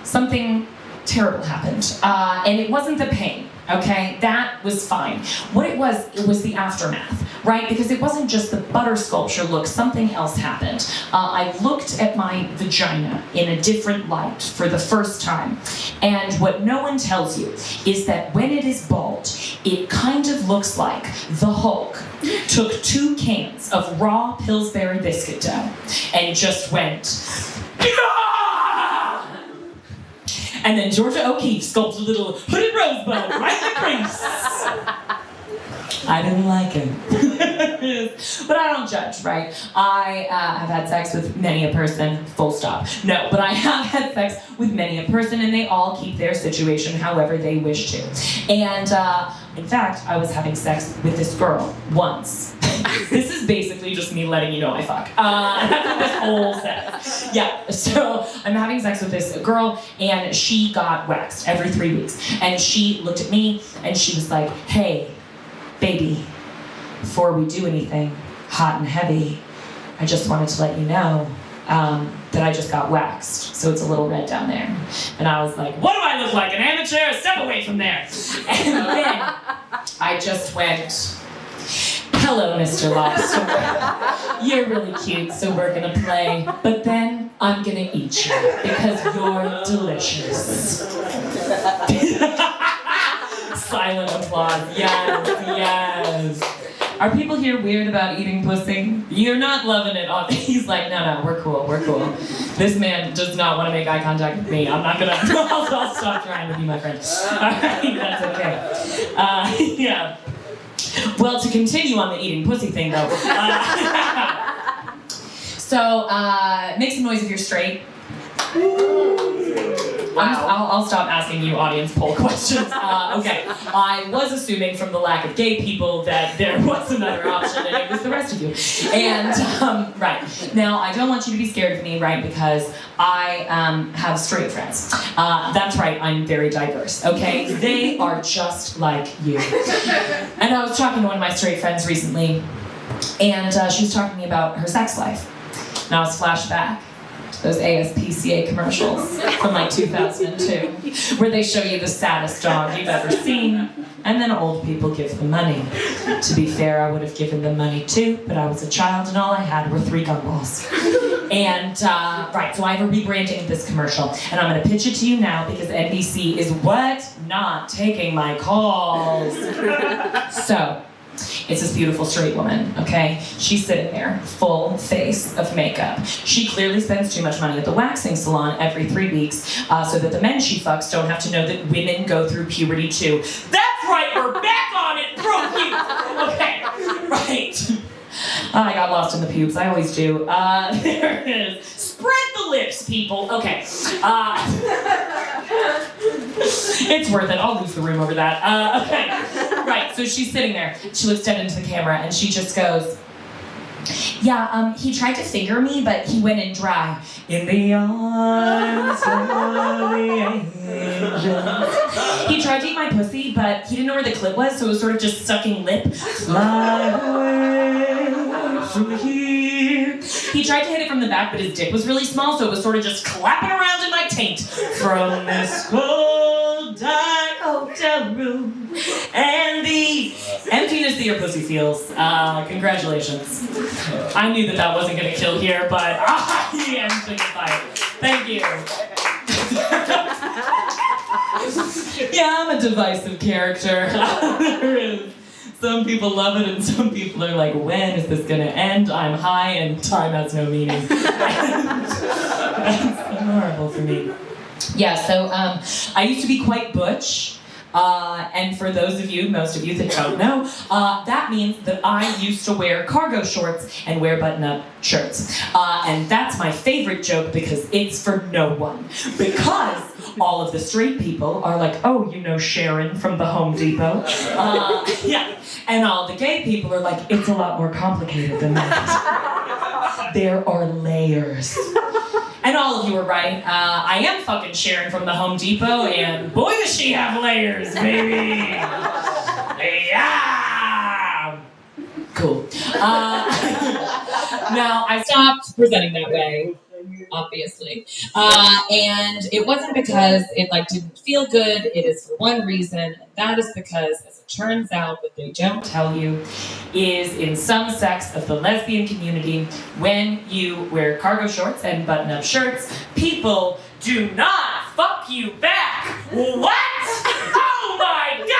something terrible happened. And it wasn't the pain, okay? That was fine. What it was the aftermath, right? Because it wasn't just the butter sculpture look, something else happened. I looked at my vagina in a different light for the first time. And what no one tells you is that when it is bald, it kind of looks like the Hulk took 2 cans of raw Pillsbury biscuit dough and just went, "Yeah!" And then Georgia O'Keeffe sculpted a little hooded rosebud right in the crease. I didn't like it. But I don't judge, right? I have had sex with many a person, full stop. No, but I have had sex with many a person, and they all keep their situation however they wish to. And in fact, I was having sex with this girl once. This is basically just me letting you know I fuck. After this whole sex. Yeah, so I'm having sex with this girl, and she got waxed every 3 weeks. And she looked at me, and she was like, "Hey, baby, before we do anything hot and heavy, I just wanted to let you know that I just got waxed, so it's a little red down there." And I was like, "What do I look like, an amateur? Step away from there." And then I just went, "Hello, Mr. Lobster. You're really cute, so we're gonna play, but then I'm gonna eat you because you're delicious." Silent applause. Yes, yes. Are people here weird about eating pussy? You're not loving it. He's like, no, we're cool, we're cool. This man does not want to make eye contact with me. I'm not gonna, I'll stop trying with you, my friend. All right, that's okay. Yeah. Well, to continue on the eating pussy thing, though. So, make some noise if you're straight. I'll stop asking you audience poll questions. Okay, I was assuming from the lack of gay people that there was another option, and it was the rest of you. And right now, I don't want you to be scared of me, right? Because I have straight friends. That's right, I'm very diverse. Okay, they are just like you. And I was talking to one of my straight friends recently, and she was talking to me about her sex life. And I was flashback. Those ASPCA commercials from like 2002, where they show you the saddest dog you've ever seen, and then old people give them money. To be fair, I would have given them money too, but I was a child and all I had were 3 gumballs. And, right, so I have a rebranding of this commercial, and I'm gonna pitch it to you now because NBC is not taking my calls. So, it's this beautiful straight woman, okay? She's sitting there, full face of makeup. She clearly spends too much money at the waxing salon every 3 weeks so that the men she fucks don't have to know that women go through puberty too. That's right, we're back on it, broke you! Okay, right. I got lost in the pubes, I always do. There it is. Spread the lips, people. Okay. It's worth it. I'll lose the room over that. Okay. Right, so she's sitting there. She looks dead into the camera and she just goes, "Yeah, he tried to finger me, but he went in dry. In the arms of the angel." He tried to eat my pussy, but he didn't know where the clit was, so it was sort of just sucking lip. Fly away from here. He tried to hit it from the back, but his dick was really small, so it was sort of just clapping around in my taint. From this cold, dark hotel room and the emptiness that your pussy feels. Congratulations. I knew that wasn't going to kill here, but I am dignified. Thank you. Yeah, I'm a divisive character. There is. Some people love it and some people are like, when is this gonna end? I'm high and time has no meaning. That's so horrible for me. Yeah, so I used to be quite butch. And for those of you, most of you that don't know, that means that I used to wear cargo shorts and wear button-up shirts. And that's my favorite joke because it's for no one. Because all of the straight people are like, oh, you know Sharon from the Home Depot? Yeah. And all the gay people are like, it's a lot more complicated than that. There are layers. And all of you are right. I am fucking Sharon from the Home Depot, and boy does she have layers, baby! Yeah! Cool. Now, I stopped presenting that way, obviously. And it wasn't because it didn't feel good. It is for one reason, and that is because, as it turns out, what they don't tell you is in some sects of the lesbian community, when you wear cargo shorts and button-up shirts, people do not fuck you back. What? Oh my God!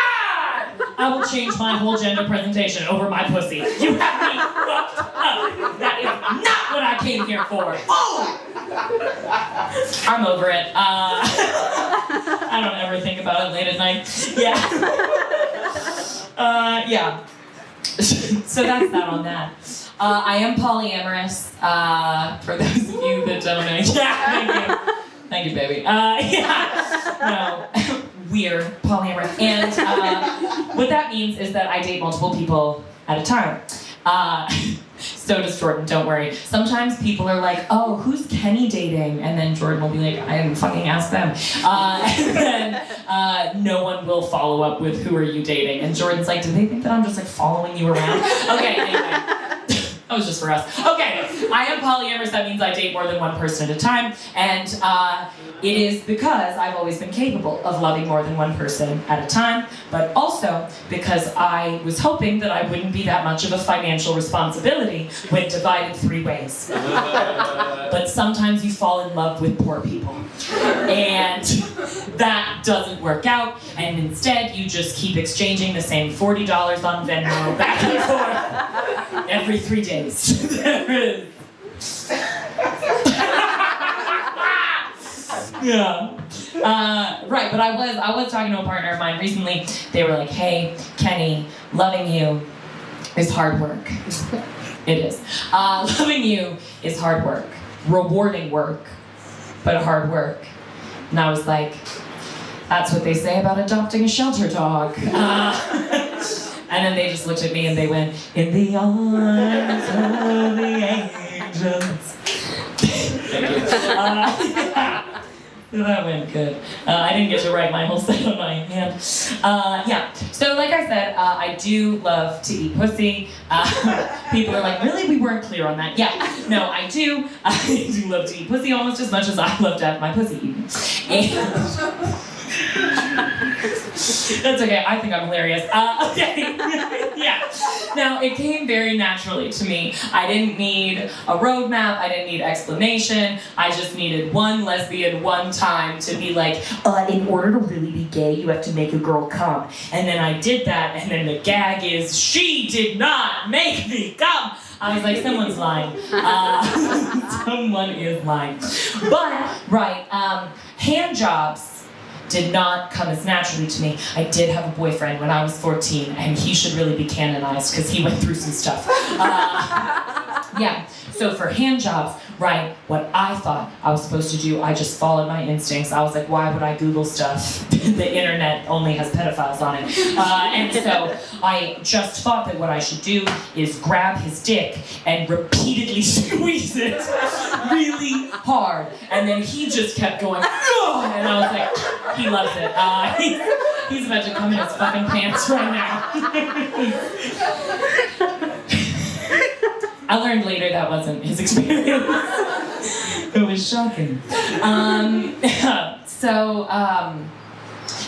I will change my whole gender presentation over my pussy. You have me fucked up. That is not what I came here for. Oh! I'm over it. I don't ever think about it late at night. Yeah. Yeah. So that's that on that. I am polyamorous. For those of you that don't know. Yeah, thank you. Thank you, baby. Yeah. No. We're polyamorous. And what that means is that I date multiple people at a time. So does Jordan, don't worry. Sometimes people are like, oh, who's Kenny dating? And then Jordan will be like, I didn't fucking ask them. And then no one will follow up with, who are you dating? And Jordan's like, do they think that I'm just following you around? Okay, anyway. That was just for us. Okay, I am polyamorous. That means I date more than one person at a time. And it is because I've always been capable of loving more than one person at a time, but also because I was hoping that I wouldn't be that much of a financial responsibility when divided 3 ways. But sometimes you fall in love with poor people. And that doesn't work out, and instead you just keep exchanging the same $40 on Venmo back and forth every 3 days. There is. Yeah. Right, but I was talking to a partner of mine recently. They were like, hey, Kenny, loving you is hard work. It is. Loving you is hard work. Rewarding work, but hard work. And I was like, that's what they say about adopting a shelter dog. And then they just looked at me and they went, in the arms of the angels. Thank you. That went good. I didn't get to write my whole set on my hand. Yeah, so like I said, I do love to eat pussy. People are like, really? We weren't clear on that. Yeah, no, I do. I do love to eat pussy almost as much as I love to have my pussy eaten. That's okay, I think I'm hilarious. Okay, yeah. Now, it came very naturally to me. I didn't need a roadmap, I didn't need explanation, I just needed one lesbian one time to be like, in order to really be gay, you have to make a girl come. And then I did that, and then the gag is, she did not make me come! I was like, someone's lying. Someone is lying. But, right, hand jobs did not come as naturally to me. I did have a boyfriend when I was 14, and he should really be canonized because he went through some stuff. Yeah, so for hand jobs, right, what I thought I was supposed to do, I just followed my instincts. I was like, why would I Google stuff? The internet only has pedophiles on it. And so I just thought that what I should do is grab his dick and repeatedly squeeze it really hard. And then he just kept going, oh! And I was like, he loves it. He's about to come in his fucking pants right now. I learned later that wasn't his experience. It was shocking.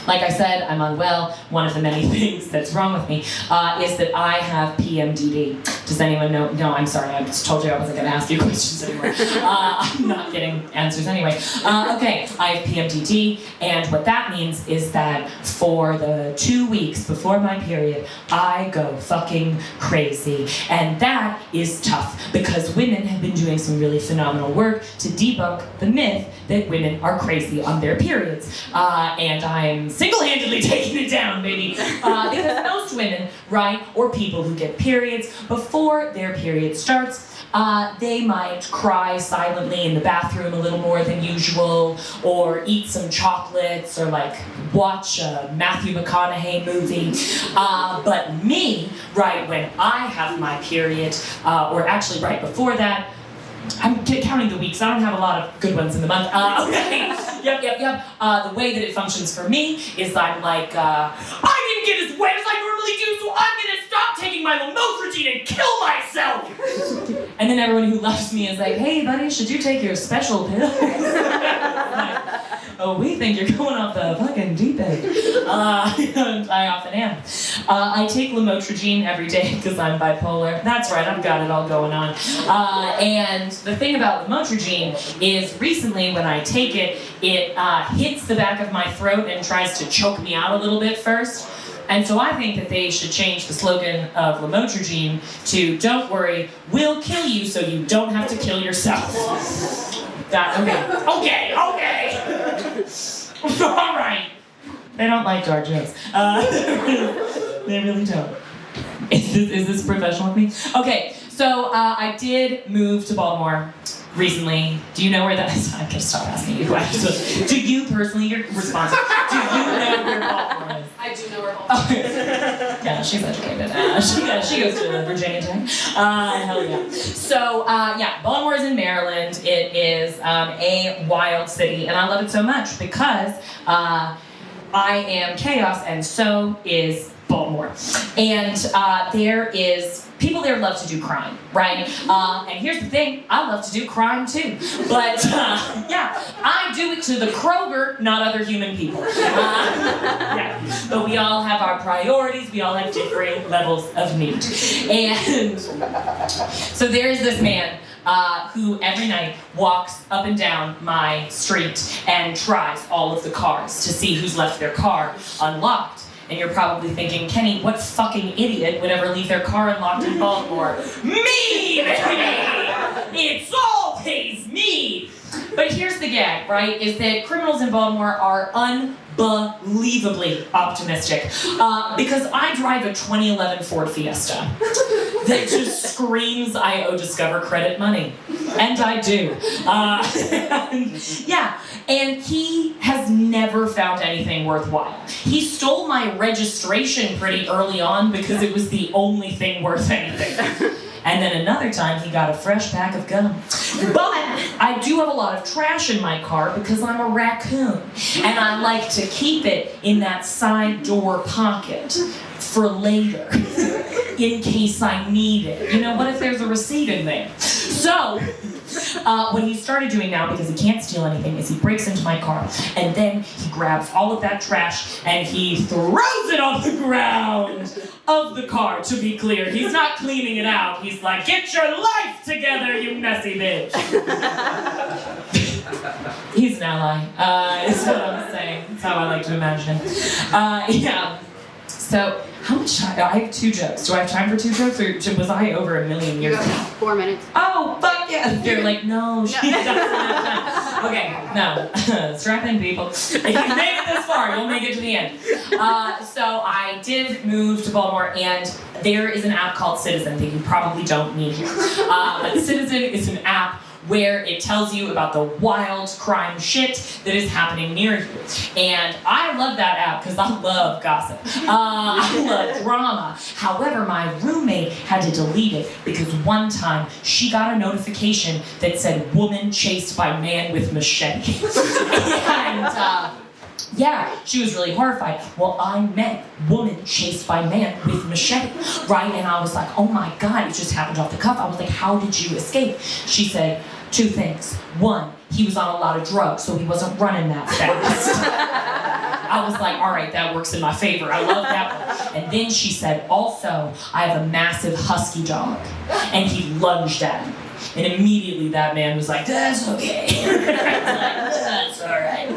Like I said, I'm unwell. One of the many things that's wrong with me is that I have PMDD. Does anyone know? No, I'm sorry. I just told you I wasn't going to ask you questions anymore. I'm not getting answers anyway. Okay, I have PMDD, and what that means is that for the 2 weeks before my period, I go fucking crazy. And that is tough because women have been doing some really phenomenal work to debunk the myth that women are crazy on their periods. And I'm single-handedly taking it down, baby. Because most women, right, or people who get periods before their period starts, they might cry silently in the bathroom a little more than usual, or eat some chocolates, or like watch a Matthew McConaughey movie. But me, right when I have my period, or actually right before that, I'm counting the weeks. I don't have a lot of good ones in the month. Okay. Yep. The way that it functions for me is I'm like, I didn't get as wet as I normally do, so I'm gonna stop taking my lamotrigine and kill myself. And then everyone who loves me is like, hey, buddy, should you take your special pill? Oh, we think you're going off the fucking deep end. And I often am. I take lamotrigine every day because I'm bipolar. That's right, I've got it all going on. And the thing about lamotrigine is recently when I take it, it hits the back of my throat and tries to choke me out a little bit first. And so I think that they should change the slogan of lamotrigine to "Don't worry, we'll kill you so you don't have to kill yourself." Okay. All right. They don't like dark jokes. They really don't. Is this professional with me? Okay, so I did move to Baltimore recently. Do you know where that is? I'm gonna stop asking you questions. Do you personally, your response, do you know where Baltimore is? I do know where Baltimore is. Yeah, she's educated. She goes to Virginia Tech. Hell yeah. So, Baltimore is in Maryland. It is a wild city, and I love it so much because I am chaos, and so is Baltimore. And there is people there love to do crime, right? And here's the thing, I love to do crime too. But I do it to the Kroger, not other human people. But we all have our priorities, we all have different levels of need. And so there's this man who every night walks up and down my street and tries all of the cars to see who's left their car unlocked. And you're probably thinking, Kenny, what fucking idiot would ever leave their car unlocked in Baltimore? Me, baby! It's always me! But here's the gag, right? Is that criminals in Baltimore are unbelievably optimistic. Because I drive a 2011 Ford Fiesta that just screams I owe Discover credit money. And I do. And he has never found anything worthwhile. He stole my registration pretty early on because it was the only thing worth anything. And then another time he got a fresh pack of gum. But I do have a lot of trash in my car because I'm a raccoon. And I like to keep it in that side door pocket for later, in case I need it. You know, what if there's a receipt in there? So, what he started doing now, because he can't steal anything, is he breaks into my car, and then he grabs all of that trash, and he throws it on the ground of the car, to be clear. He's not cleaning it out. He's like, get your life together, you messy bitch. He's an ally, is what I'm saying. That's how I like to imagine him. So, how much time? I have 2 jokes. Do I have time for 2 jokes, or was I over 1 million years ago? 4 minutes. Oh, fuck yeah! You're like, no, she doesn't have time. Okay, no. Strap in, people. If you made it this far, you'll make it to the end. So I did move to Baltimore, and there is an app called Citizen that you probably don't need here. But Citizen is an app where it tells you about the wild crime shit that is happening near you. And I love that app because I love gossip. I love drama. However, my roommate had to delete it because one time she got a notification that said woman chased by man with machete. And she was really horrified. Well, I meant woman chased by man with machete, right? And I was like, oh my God, it just happened off the cuff. I was like, how did you escape? She said, 2 things. 1, he was on a lot of drugs, so he wasn't running that fast. I was like, all right, that works in my favor. I love that one. And then she said, also, I have a massive husky dog. And he lunged at him. And immediately that man was like, that's okay. I was like, that's all right.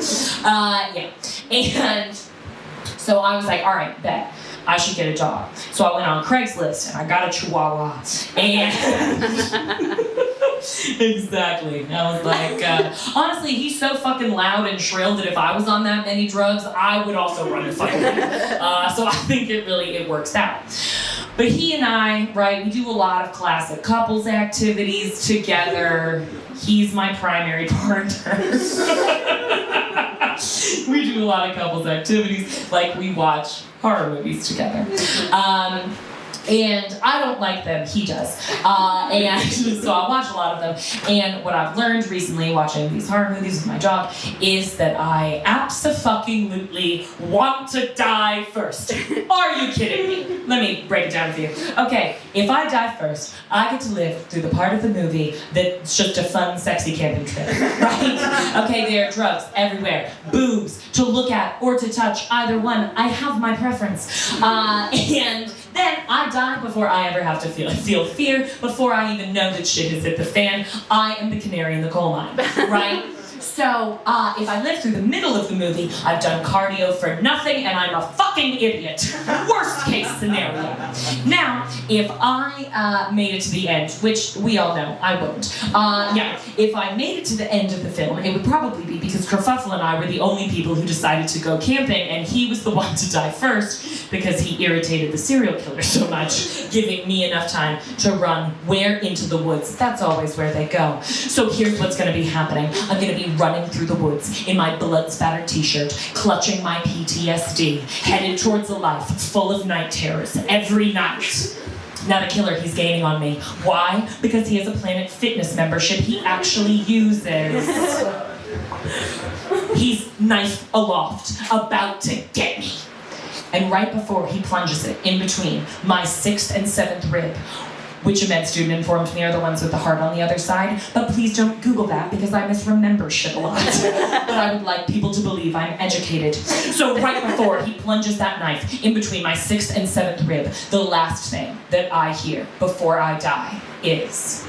Yeah. And so I was like, all right, bet. I should get a dog. So I went on Craigslist and I got a Chihuahua. And exactly. I was like, honestly, he's so fucking loud and shrill that if I was on that many drugs, I would also run the fucking thing. So I think it works out. But he and I, right, we do a lot of classic couples activities together. He's my primary partner. We do a lot of couples activities, like we watch horror movies together. And I don't like them, he does. And so I watch a lot of them. And what I've learned recently watching these horror movies with my dog is that I abso-fucking-lutely want to die first. Are you kidding me? Let me break it down for you. Okay, if I die first, I get to live through the part of the movie that's just a fun, sexy camping trip, right? Okay, there are drugs everywhere, boobs to look at or to touch, either one. I have my preference. And then I die before I ever have to feel fear, before I even know that shit has hit the fan. I am the canary in the coal mine, right? So, if I live through the middle of the movie, I've done cardio for nothing and I'm a fucking idiot. Worst case scenario. Now, if I made it to the end, which we all know I won't, if I made it to the end of the film, it would probably be because Kerfuffle and I were the only people who decided to go camping, and he was the one to die first because he irritated the serial killer so much, giving me enough time to run where into the woods. That's always where they go. So here's what's going to be happening. I'm going to be running through the woods in my blood-spattered t-shirt, clutching my PTSD, headed towards a life full of night terrors every night. Now the killer, he's gaining on me. Why? Because he has a Planet Fitness membership he actually uses. He's knife aloft, about to get me. And right before he plunges it in between my 6th and 7th rib, which a med student informed me are the ones with the heart on the other side, but please don't Google that because I misremember shit a lot. But I would like people to believe I'm educated. So right before he plunges that knife in between my 6th and 7th rib, the last thing that I hear before I die is,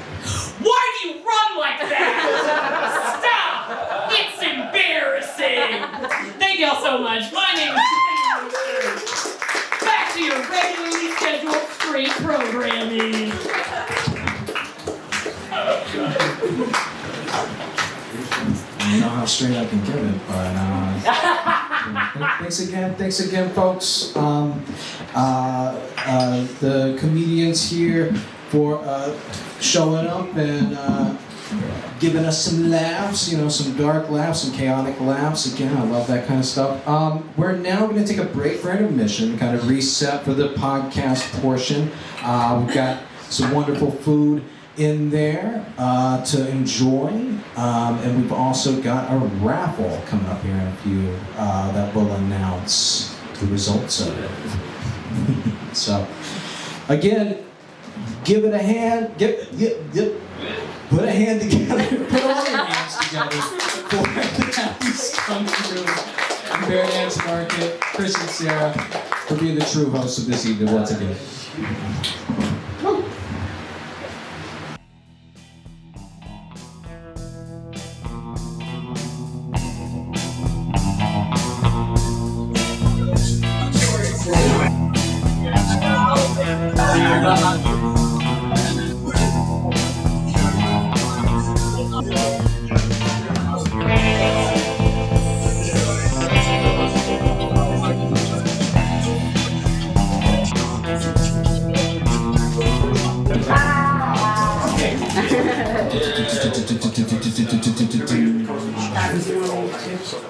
why do you run like that? Stop! It's embarrassing! Thank y'all so much. My name is Kenny Rooster. Back to your regularly scheduled free programming. I don't know how straight I can give it, but thanks again, folks. The comedians here for showing up and giving us some laughs, some dark laughs, some chaotic laughs. Again, I love that kind of stuff. We're now going to take a break for intermission, kind of reset for the podcast portion. We've got some wonderful food in there to enjoy, and we've also got a raffle coming up here in a few that will announce the results of it. So, again, give it a hand. Put a hand together. Put all your hands together for the Happy Skunk Crew, Bear Dance Market, Chris and Sarah, for being the true hosts of this evening once again.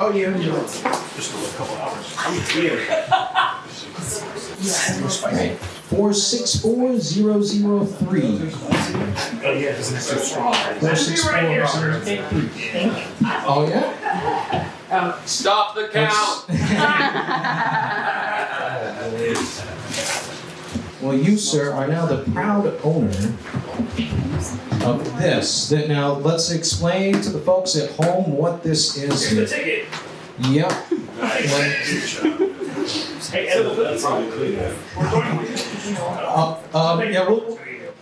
Oh yeah, Just a couple hours. 464-003. Oh yeah, because it's so strong. 464-003. Oh yeah? Stop the count. Well, you, sir, are now the proud owner of this. Now, let's explain to the folks at home what this is. Here's the ticket. Yep. Hey, edible, that's probably clean.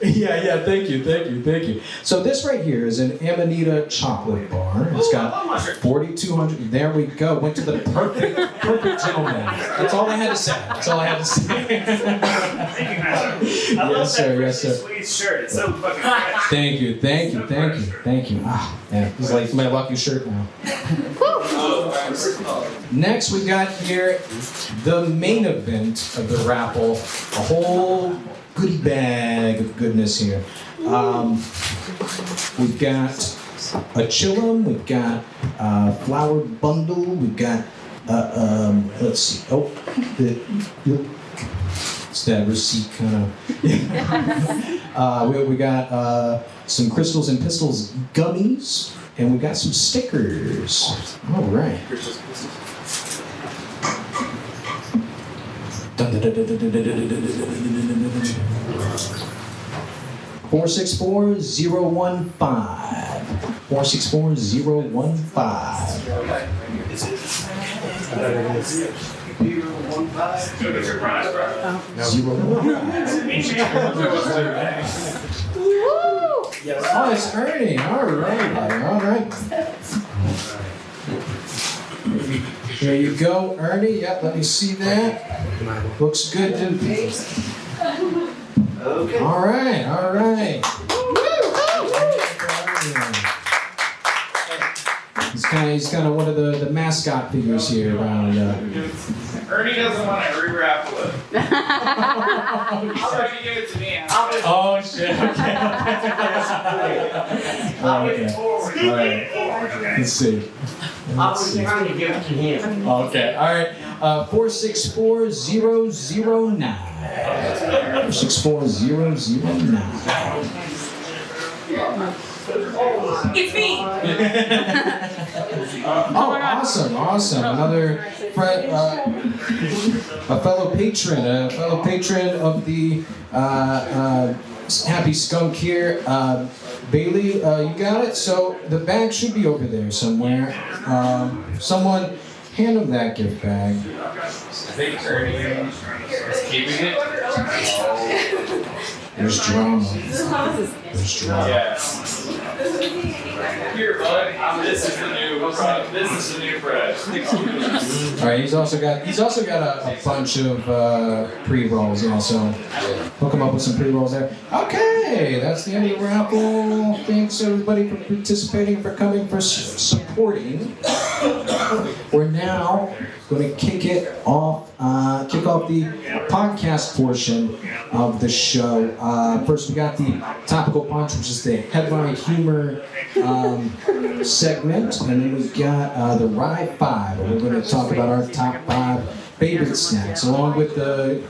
Yeah, thank you. So this right here is an Amanita chocolate bar. It's got 4,200. There we go. Went to the perfect gentleman. That's all I had to say. Thank you, Master. I love Yes, sir. that sweet shirt. It's so fucking fresh. Thank you. Ah, man, this is like my lucky shirt now. Next, we got here the main event of the raffle. A whole goodie bag of goodness here. We've got a chillum, we've got a flower bundle, we've got let's see. Oh, it's that receipt kind of. We got some Crystals and Pistols gummies, and we got some stickers. All right. 464015. 015. Oh, it's Ernie. All right, buddy. All right. There you go, Ernie. Yep, let me see that. Looks good. Okay. All right. He's kind of one of the mascot figures here around. Ernie doesn't want to re-raffle it. How about you give it to me? Oh shit! Okay. I'll give it forward. All right. Let's see. I was trying to give it to him. Okay. All right. 464009. 464009. It's me! Oh, awesome. Another friend, a fellow patron of the Happy Skunk here. Bailey, you got it? So the bag should be over there somewhere. Someone hand him that gift bag. I think Ernie is keeping it. There's drama. Yeah. Here, bud. This is the new bread. All right. He's also got a bunch of pre-rolls. Yeah. So hook him up with some pre-rolls there. Okay. That's the end of the raffle. Thanks everybody for participating, for coming, for supporting. We're now going to kick off the podcast portion of the show. First, we got the Topical Punch, which is the headline humor segment, and then we've got the Rye 5, where we're going to talk about our top 5 favorite snacks, along with the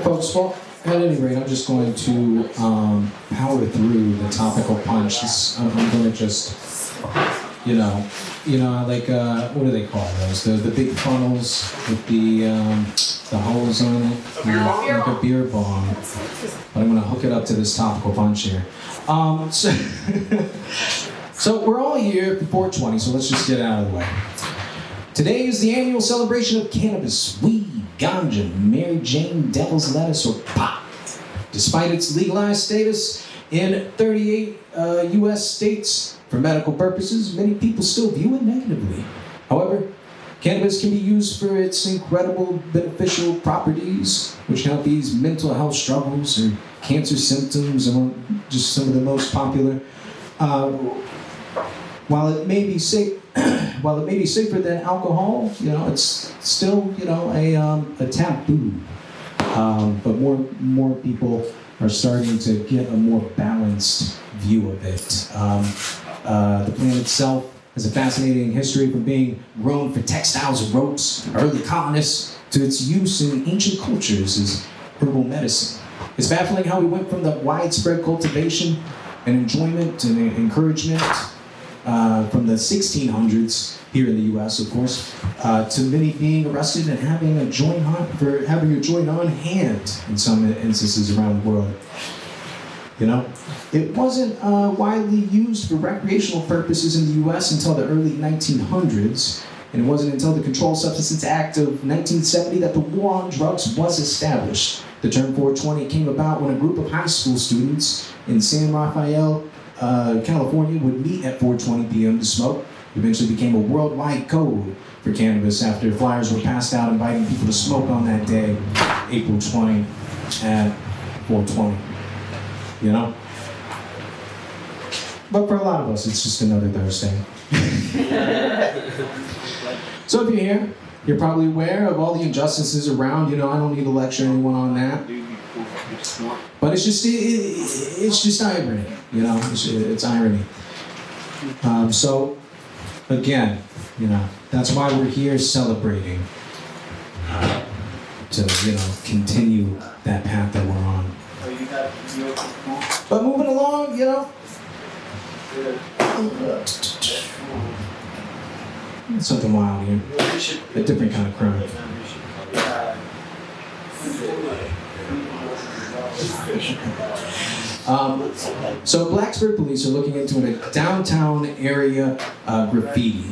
folks. Well, at any rate, I'm just going to power through the Topical Punch. I'm going to just, like what do they call those? The big funnels with the holes on it, like a beer bong. But I'm going to hook it up to this Topical Punch here. So we're all here for 420, so let's just get it out of the way. Today is the annual celebration of cannabis, weed, ganja, Mary Jane, devil's lettuce, or pot. Despite its legalized status in 38 U.S. states for medical purposes, many people still view it negatively. However, cannabis can be used for its incredible beneficial properties, which help ease mental health struggles or cancer symptoms, among just some of the most popular. While it may be safer than alcohol, it's still a taboo. But more people are starting to get a more balanced view of it. The plant itself has a fascinating history from being grown for textiles and ropes, early colonists, to its use in ancient cultures as herbal medicine. It's baffling how we went from the widespread cultivation and enjoyment and encouragement from the 1600s here in the U.S., of course, to many being arrested and having a joint on hand in some instances around the world. You know, it wasn't widely used for recreational purposes in the U.S. until the early 1900s, and it wasn't until the Controlled Substances Act of 1970 that the war on drugs was established. The term 420 came about when a group of high school students in San Rafael, California, would meet at 4:20 p.m. to smoke. It eventually became a worldwide code for cannabis after flyers were passed out inviting people to smoke on that day, April 20 at 4:20. You know? But for a lot of us, it's just another Thursday. So if you're here, you're probably aware of all the injustices around. You know, I don't need to lecture anyone on that. But it's just irony. You know, it's irony. So again, you know, that's why we're here celebrating to, you know, continue that path that we're on. But moving along, you know. Something wild here. A different kind of crime. So Blacksburg police are looking into a downtown area graffiti.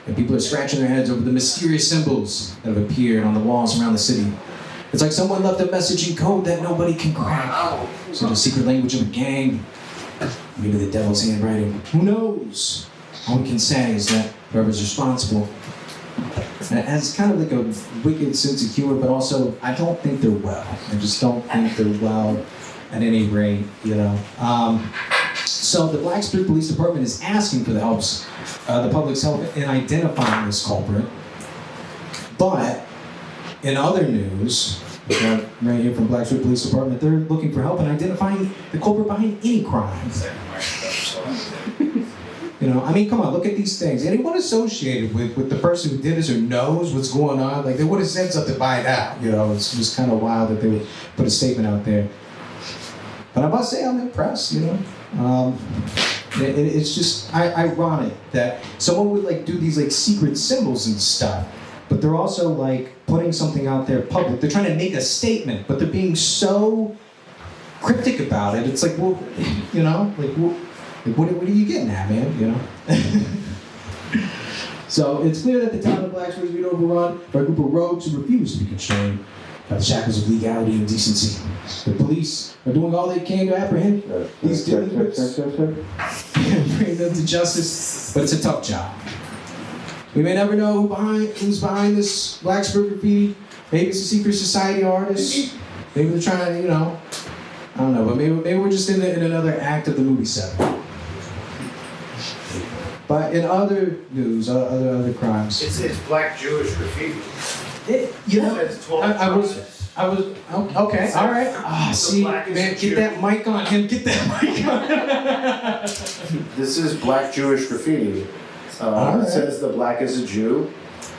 And people are scratching their heads over the mysterious symbols that have appeared on the walls around the city. It's like someone left a message in code that nobody can crack. So the secret language of a gang. Maybe the devil's handwriting. Who knows? All we can say is that whoever's responsible has kind of like a wicked sense of humor, but also I don't think they're well. I just don't think they're well at any rate, you know. So the Blacksburg Police Department is asking for the public's help in identifying this culprit. But in other news, right here from Blacksburg Police Department, they're looking for help in identifying the culprit behind any crime. You know, I mean, come on, look at these things. Anyone associated with the person who did this or knows what's going on, like they would have said something by now. You know, it's just kind of wild that they would put a statement out there. But I must say I'm impressed, you know. It's just ironic that someone would like do these like secret symbols and stuff, but they're also like putting something out there public. They're trying to make a statement, but they're being so cryptic about it. It's like, well, you know, like what are you getting at, man? You know. So it's clear that the town of Blacksburg is being overrun by a group of rogues who refuse to be constrained by the shackles of legality and decency. The police are doing all they can to apprehend these delinquents and bring them to justice, but it's a tough job. We may never know who's behind this Blacksburg graffiti. Maybe it's a secret society artist. Maybe they're trying to, you know, I don't know, but maybe we're just in another act of the movie 7. But in other news, other crimes. It's black Jewish graffiti. You know, It's 12 I was okay, all right. See, black is man, Jew. get that mic on him. Get that mic on. This is black Jewish graffiti. Alright. It says the black is a Jew.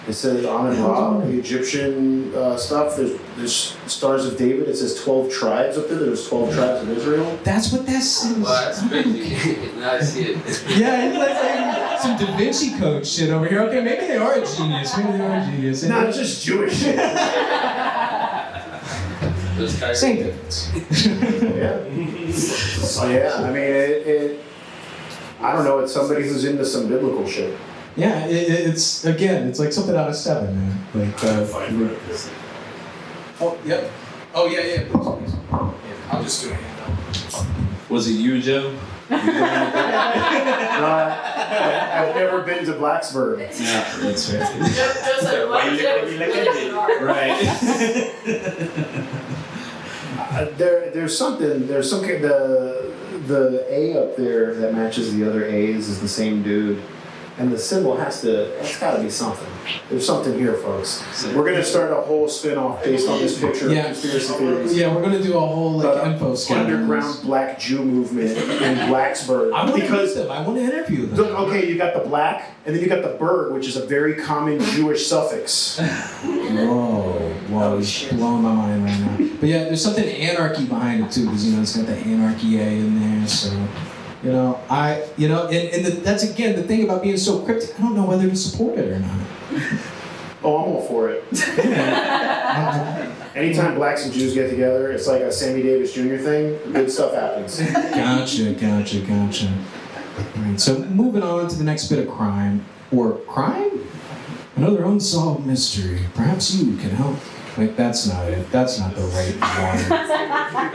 It says Amun Ra, the Egyptian stuff. There's Stars of David. It says 12 tribes up there. There's 12 tribes of Israel. That's what that says. Well, that's crazy. Now I see it. Yeah, it's like some Da Vinci Code shit over here. Okay, maybe they are a genius. Not just Jewish. Those guys. Same difference. Yeah, I mean, it I don't know, it's somebody who's into some biblical shit. Yeah, it's like something out of 7, man. Like, oh, yep. Oh, yeah, please. Yeah, I'll just do it. Was it you, Joe? I've never been to Blacksburg. Yeah, that's right. Just like Why you look at it? Right. There's some kind the A up there that matches the other A's is the same dude. And the symbol it's gotta be something. There's something here, folks. We're gonna start a whole spin-off based on this picture of conspiracy theories. Yeah, we're gonna do a whole like info scan. Underground black Jew movement in Blacksburg. I want to meet them. I want to interview them. Okay, you got the black, and then you got the bird, which is a very common Jewish suffix. Whoa, it's blowing my mind right now. But yeah, there's something anarchy behind it too, because you know it's got the anarchy A in there, so. You know, that's again the thing about being so cryptic. I don't know whether to support it or not. Oh, I'm all for it. Anytime blacks and Jews get together, it's like a Sammy Davis Jr. thing. Good stuff happens. Gotcha. Alright, so moving on to the next bit of crime. Or crime? Another unsolved mystery. Perhaps you can help. Wait, that's not it. That's not the right one.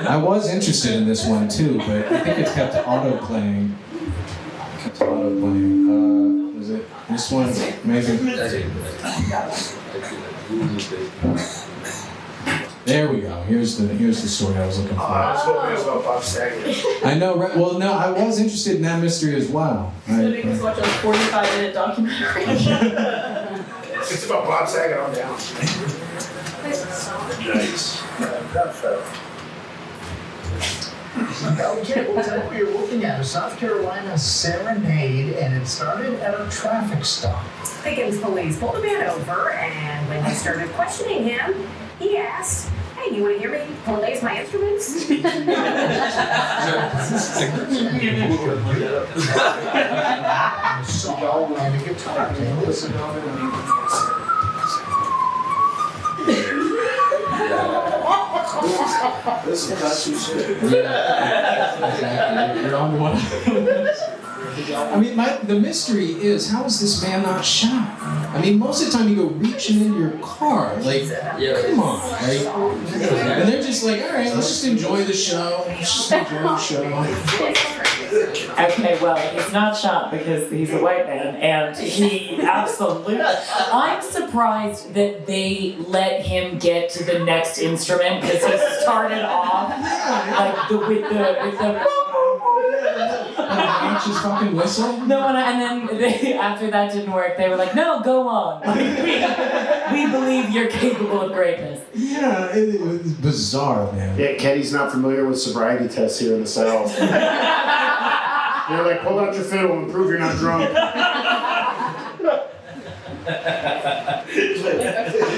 I was interested in this one too, but I think it's kept auto-playing. Was it this one? Maybe. There we go. Here's the story I was looking for. I was hoping it was about Bob Saget. I know, right? Well, no, I was interested in that mystery as well. I'm gonna make us watch a 45-minute documentary. It's about Bob Saget, I'm down. Nice. Okay, well, tonight we are looking at a South Carolina serenade, and it started at a traffic stop. Pickens police pulled a man over, and when they started questioning him, he asked, "Hey, you want to hear me plays my instruments?" A song and a guitar. Listen. This is not too shit. Exactly. You're on one. I mean, the mystery is, how is this man not shot? I mean, most of the time you go reaching into your car, like, come on, like, and they're just like, all right, let's just enjoy the show. Okay, well, he's not shot because he's a white man, and he absolutely. I'm surprised that they let him get to the next instrument because he started off like with the. Just fucking whistle? No, and then after that didn't work, they were like, "No, go on. We believe you're capable of greatness." Yeah, it was bizarre, man. Yeah, Kenny's not familiar with sobriety tests here in the South. They're like, pull out your fiddle and prove you're not drunk.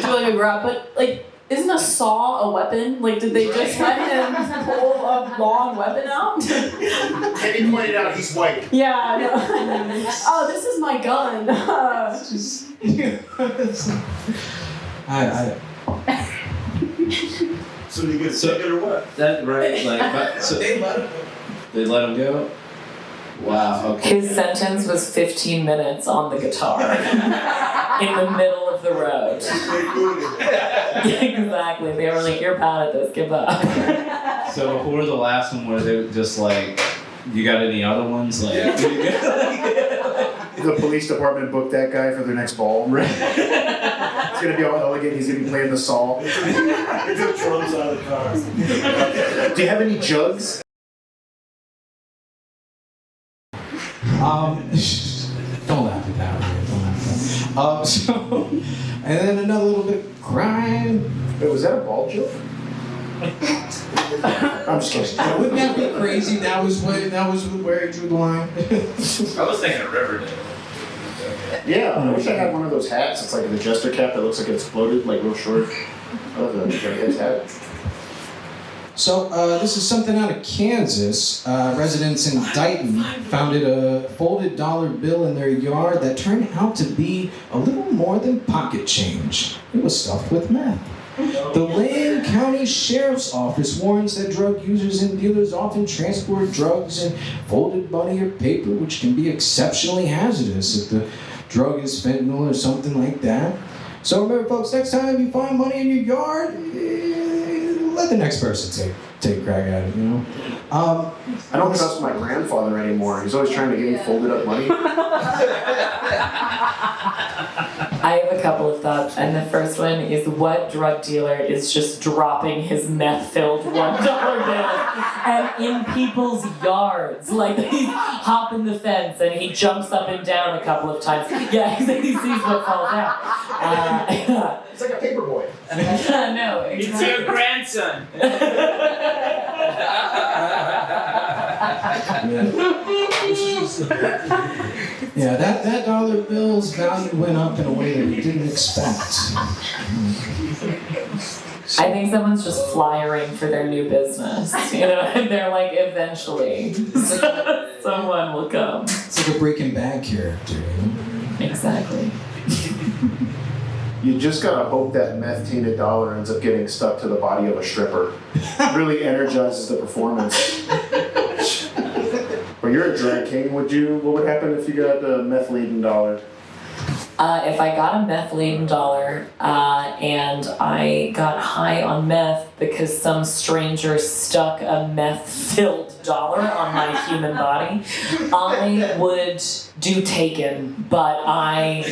Totally grab, but like, isn't a saw a weapon? Like, did they just let him pull a long weapon out? Kenny pointed out he's white. Yeah. I know. Oh, this is my gun. It's just, I So you get ticket or what? That right? Like, so they let him go. Wow. Okay. His sentence was 15 minutes on the guitar in the middle of the road. Exactly. They were like, "You're bad at this. Give up." So before the last one, where they were just like, "You got any other ones?" Like, The police department booked that guy for their next ball. Right. It's gonna be all elegant. He's gonna be playing the saw. They took drums out of the car. Do you have any jugs? Don't laugh at that, Ryan. Don't laugh at that. So, and then another little bit of crime. Wait, was that a ball joke? I'm just kidding. Wouldn't that be crazy? That was where he drew the line. I was thinking of Riverdale. Yeah, I wish I had one of those hats. It's like the jester cap that looks like it exploded, like real short. I love that guy's hat. So this is something out of Kansas. Residents in Dighton found a folded dollar bill in their yard that turned out to be a little more than pocket change. It was stuffed with meth. The Lane County Sheriff's Office warns that drug users and dealers often transport drugs in folded money or paper, which can be exceptionally hazardous if the drug is fentanyl or something like that. So remember, folks, next time you find money in your yard, let the next person take a crack at it, you know? I don't trust my grandfather anymore. He's always trying to give me folded up money. I have a couple of thoughts, and the first one is, what drug dealer is just dropping his meth-filled $1 bill and in people's yards? Like, he's hopping the fence and he jumps up and down a couple of times. Yeah, he sees what falls out. It's like a paper boy. No, It's your grandson. Yeah, that dollar bill's value went up in a way that we didn't expect. I think someone's just flyering for their new business, you know, and they're like, eventually, someone will come. It's like a Breaking Bad character, you know? Exactly. You just gotta hope that meth-tainted dollar ends up getting stuck to the body of a stripper. Really energizes the performance. Or you're a drag king, what would happen if you got a meth-laden dollar? If I got a meth-laden dollar and I got high on meth because some stranger stuck a meth-filled dollar on my human body, I would do taken, but my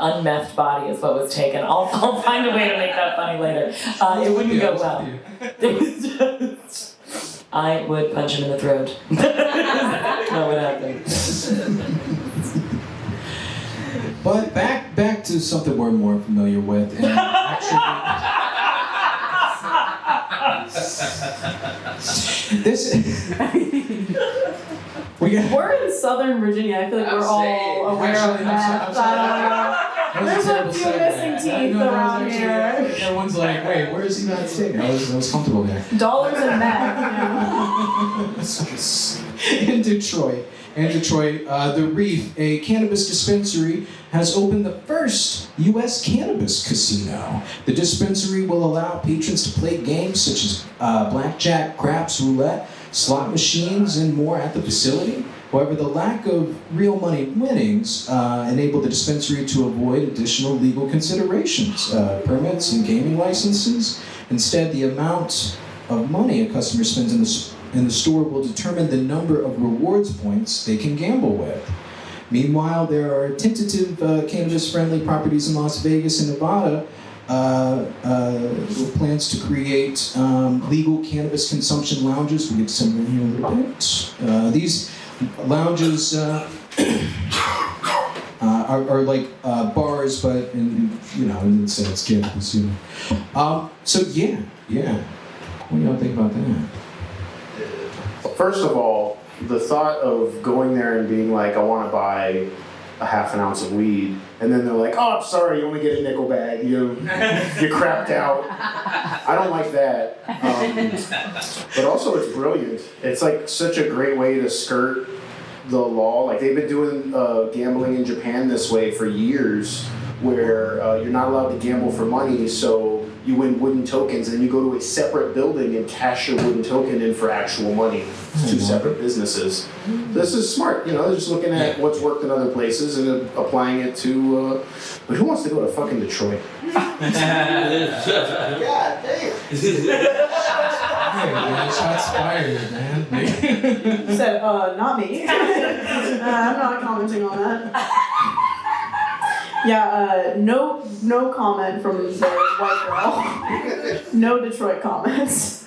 unmethed body is what was taken. I'll find a way to make that funny later. It wouldn't go well. I would punch him in the throat. That would happen. But back to something we're more familiar with, and actually, this We're in Southern Virginia. I feel like we're all aware of meth. There's a few missing teeth around here. Everyone's like, wait, where's the United States? I was comfortable there. Dollars and meth. In Detroit, the Reef, a cannabis dispensary, has opened the first U.S. cannabis casino. The dispensary will allow patrons to play games such as blackjack, craps, roulette, slot machines, and more at the facility. However, the lack of real money winnings enabled the dispensary to avoid additional legal considerations, permits and gaming licenses. Instead, the amount of money a customer spends in the store will determine the number of rewards points they can gamble with. Meanwhile, there are tentative cannabis-friendly properties in Las Vegas and Nevada with plans to create legal cannabis consumption lounges. We'll get to some in here in a little bit. These lounges are like bars, but in a sense, cannabis. So yeah. What do y'all think about that? First of all, the thought of going there and being like, I want to buy a half an ounce of weed, and then they're like, oh, I'm sorry, you only get a nickel bag, you're crapped out. I don't like that. But also it's brilliant. It's like such a great way to skirt the law. Like they've been doing gambling in Japan this way for years, where you're not allowed to gamble for money, so you win wooden tokens, and you go to a separate building and cash your wooden token in for actual money. It's two separate businesses. This is smart, they're just looking at what's worked in other places and applying it to, but who wants to go to fucking Detroit? God damn. Shots fired, man. You said, not me. I'm not commenting on that. Yeah, no comment from the white girl. No Detroit comments.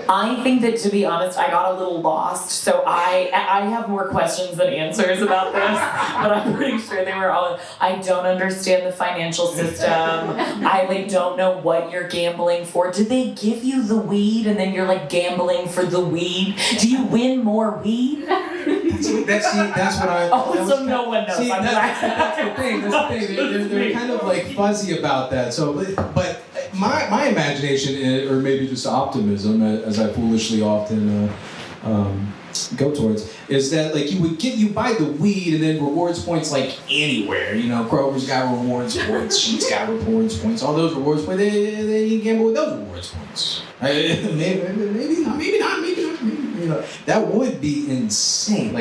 I think that, to be honest, I got a little lost, so I have more questions than answers about this, but I'm pretty sure they were all, I don't understand the financial system. I don't know what you're gambling for. Did they give you the weed and then you're gambling for the weed? Do you win more weed? That's what I. So no one knows. See, that's the thing. They're kind of fuzzy about that. So, but my imagination, or maybe just optimism, as I foolishly often go towards, is that you buy the weed and then rewards points anywhere. Kroger's got rewards points, Sheetz got rewards points. All those rewards points, they gamble with those rewards points. Maybe not. That would be insane.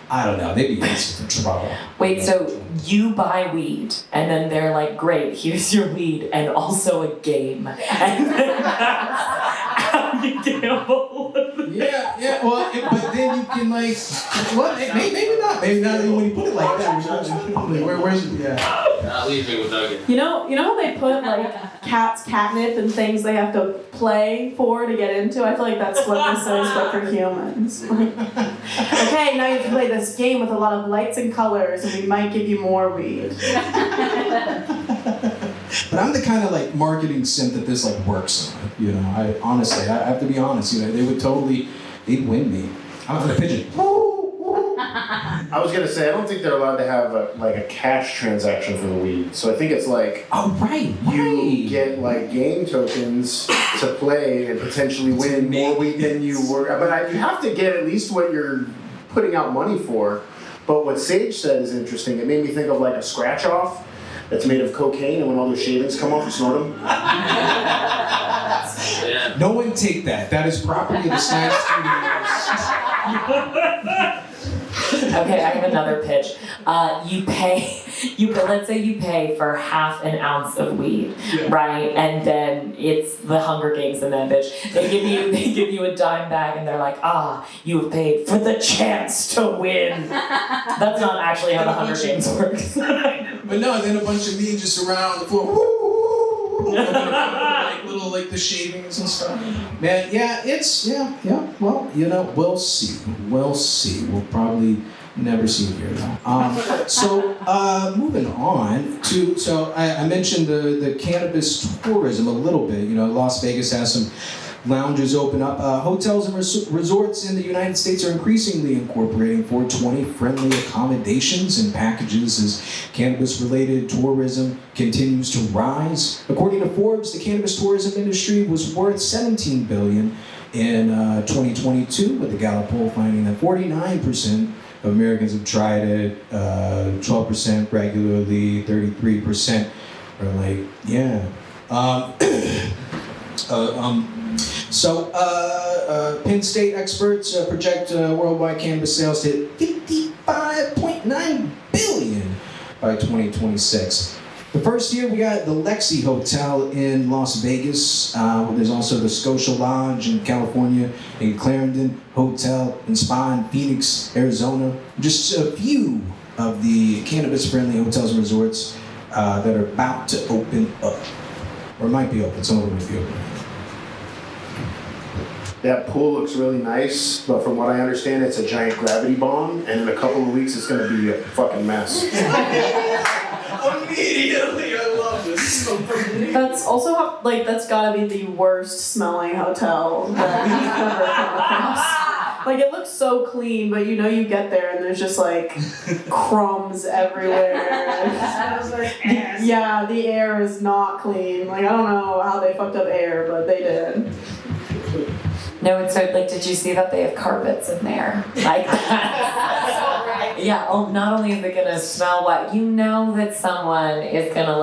I don't know, they'd be asking for trouble. Wait, so you buy weed, and then they're like, great, here's your weed, and also a game. And then that's how you gamble. Yeah, well, but then you can maybe not when you put it like that. Where's Not leaving without it. You know how they put cats catnip and things they have to play for to get into? I feel like that's what this is, but for humans. Okay, now you have to play this game with a lot of lights and colors, and we might give you more weed. But I'm the kind of marketing simp that this works on. I honestly, I have to be honest. They'd win me. I'm a pigeon. I was gonna say, I don't think they're allowed to have a cash transaction for the weed. So I think it's you get game tokens to play and potentially win more weed than you were. But you have to get at least what you're putting out money for. But what Sage said is interesting. It made me think of like a scratch off that's made of cocaine, and when all those shavings come off, you snort them. Yeah. No one take that. That is property of the Snide Studios. Okay, I have another pitch. Let's say you pay for half an ounce of weed, right? And then it's the Hunger Games in that bitch. They give you a dime bag and they're like, you have paid for the chance to win. That's not actually how the Hunger Games works. But no, then a bunch of me just around the floor, woo, like the shavings and stuff. Man, yeah. Well, we'll see. We'll probably never see it here though. So moving on to, I mentioned the cannabis tourism a little bit. Las Vegas has some lounges open up. Hotels and resorts in the United States are increasingly incorporating 420-friendly accommodations and packages as cannabis-related tourism continues to rise. According to Forbes, the cannabis tourism industry was worth $17 billion in 2022, with the Gallup poll finding that 49% of Americans have tried it, 12% regularly, 33% are like, yeah. Penn State experts project worldwide cannabis sales to hit $55.9 billion by 2026. The first year we got the Lexi Hotel in Las Vegas. There's also the Scotia Lodge in California, and Clarendon Hotel and Spa in Phoenix, Arizona. Just a few of the cannabis-friendly hotels and resorts that are about to open up, or might be open. Some of them might be open. That pool looks really nice, but from what I understand, it's a giant gravity bomb, and in a couple of weeks, it's gonna be a fucking mess. Immediately, I love this. That's also that's gotta be the worst smelling hotel that you've ever come across. Like, it looks so clean, but you get there and there's just like crumbs everywhere. Yeah, the air is not clean. Like, I don't know how they fucked up air, but they did. No, it's so, did you see that they have carpets in there? Like that. Yeah, not only is it gonna smell wet, that someone is gonna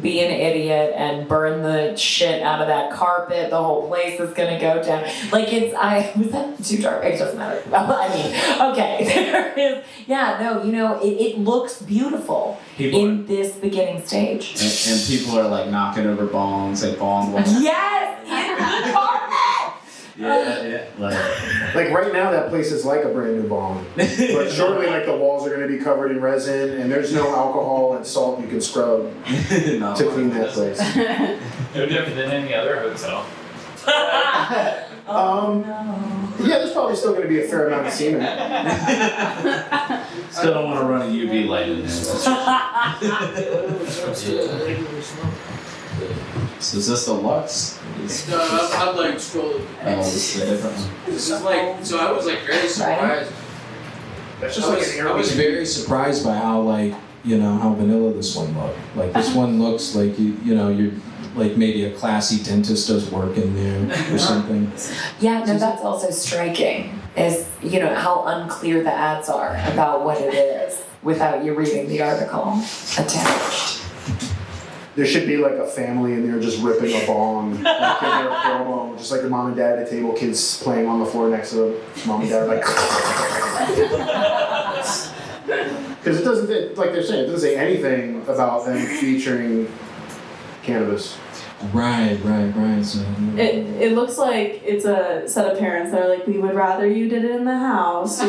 be an idiot and burn the shit out of that carpet. The whole place is gonna go down. Was that too dark? It doesn't matter. Okay, there is, it looks beautiful in this beginning stage. And people are knocking over bongs, bong walls. Yes, in the carpet! Yeah. Like right now, that place is like a brand new bong. But shortly, the walls are going to be covered in resin, and there's no alcohol and salt you can scrub to clean that place. No different than any other hotel. Yeah, there's probably still going to be a fair amount of semen. Still don't want to run a UV light in there. So is this the Lux? No, I'm scrolling. Oh, it's a different one. This is so I was very surprised. That's just I was very surprised by how how vanilla this one looked. This one looks like you're maybe a classy dentist does work in there or something. Yeah, no, that's also striking. Is how unclear the ads are about what it is without you reading the article attached. There should be a family in there just ripping a bong, in their promo, just the mom and dad at the table, kids playing on the floor next to them. Mom and dad because it doesn't, they're saying, it doesn't say anything about them featuring cannabis. Right. So, It looks like it's a set of parents that are we would rather you did it in the house,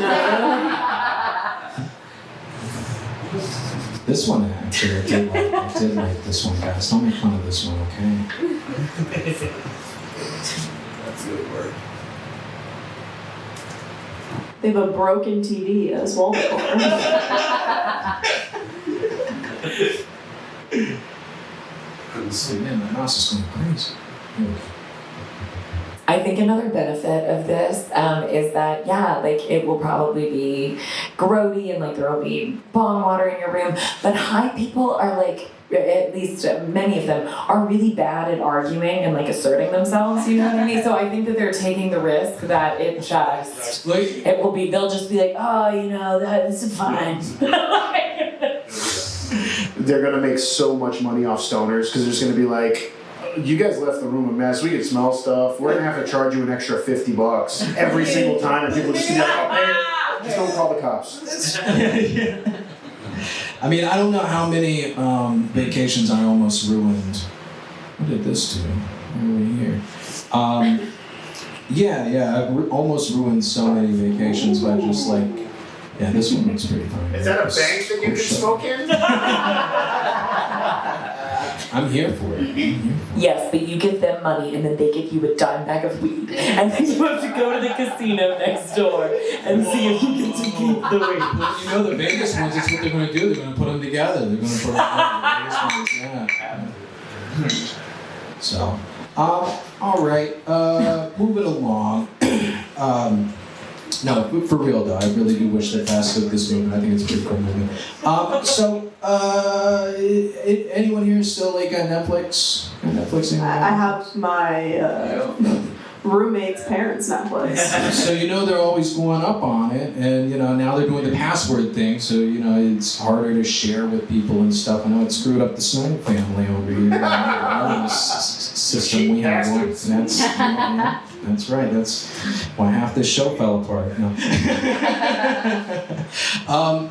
This one actually, I did like this one, guys. Don't make fun of this one, okay? That's good work. They have a broken TV as well. Couldn't see, man, my mouse is going crazy. I think another benefit of this is that, it will probably be grody and there will be bong water in your room, but high people are at least many of them, are really bad at arguing and like asserting themselves, you know what I mean? So I think that they're taking the risk that it just, they'll just be like, oh, you know, this is fine. They're gonna make so much money off stoners because they're just gonna be like, you guys left the room a mess. We could smell stuff. We're gonna have to charge you an extra $50 every single time, and people just be like, "I'll pay it. Just don't call the cops." I mean, I don't know how many vacations I almost ruined. What did this do? Over here. Yeah, I've almost ruined so many vacations by just like, yeah, this one looks pretty fun. Is that a bank that you can smoke in? I'm here for it. Yes, but you give them money and then they give you a dime bag of weed. And then you have to go to the casino next door and see if you get to keep the weed. Well, you know, the Vegas ones, that's what they're going to do. They're going to put them together. They're going to put them together. The Vegas ones, yeah. So, all right, moving along. No, for real though, I really do wish that Fast took this movie. I think it's a pretty cool movie. Anyone here still like on Netflix? I have my roommate's parents' Netflix. So you know they're always going up on it, and you know now they're doing the password thing. So you know it's harder to share with people and stuff. I know it screwed up the Snide family over here. The system we have. That's right. That's why half this show fell apart. No.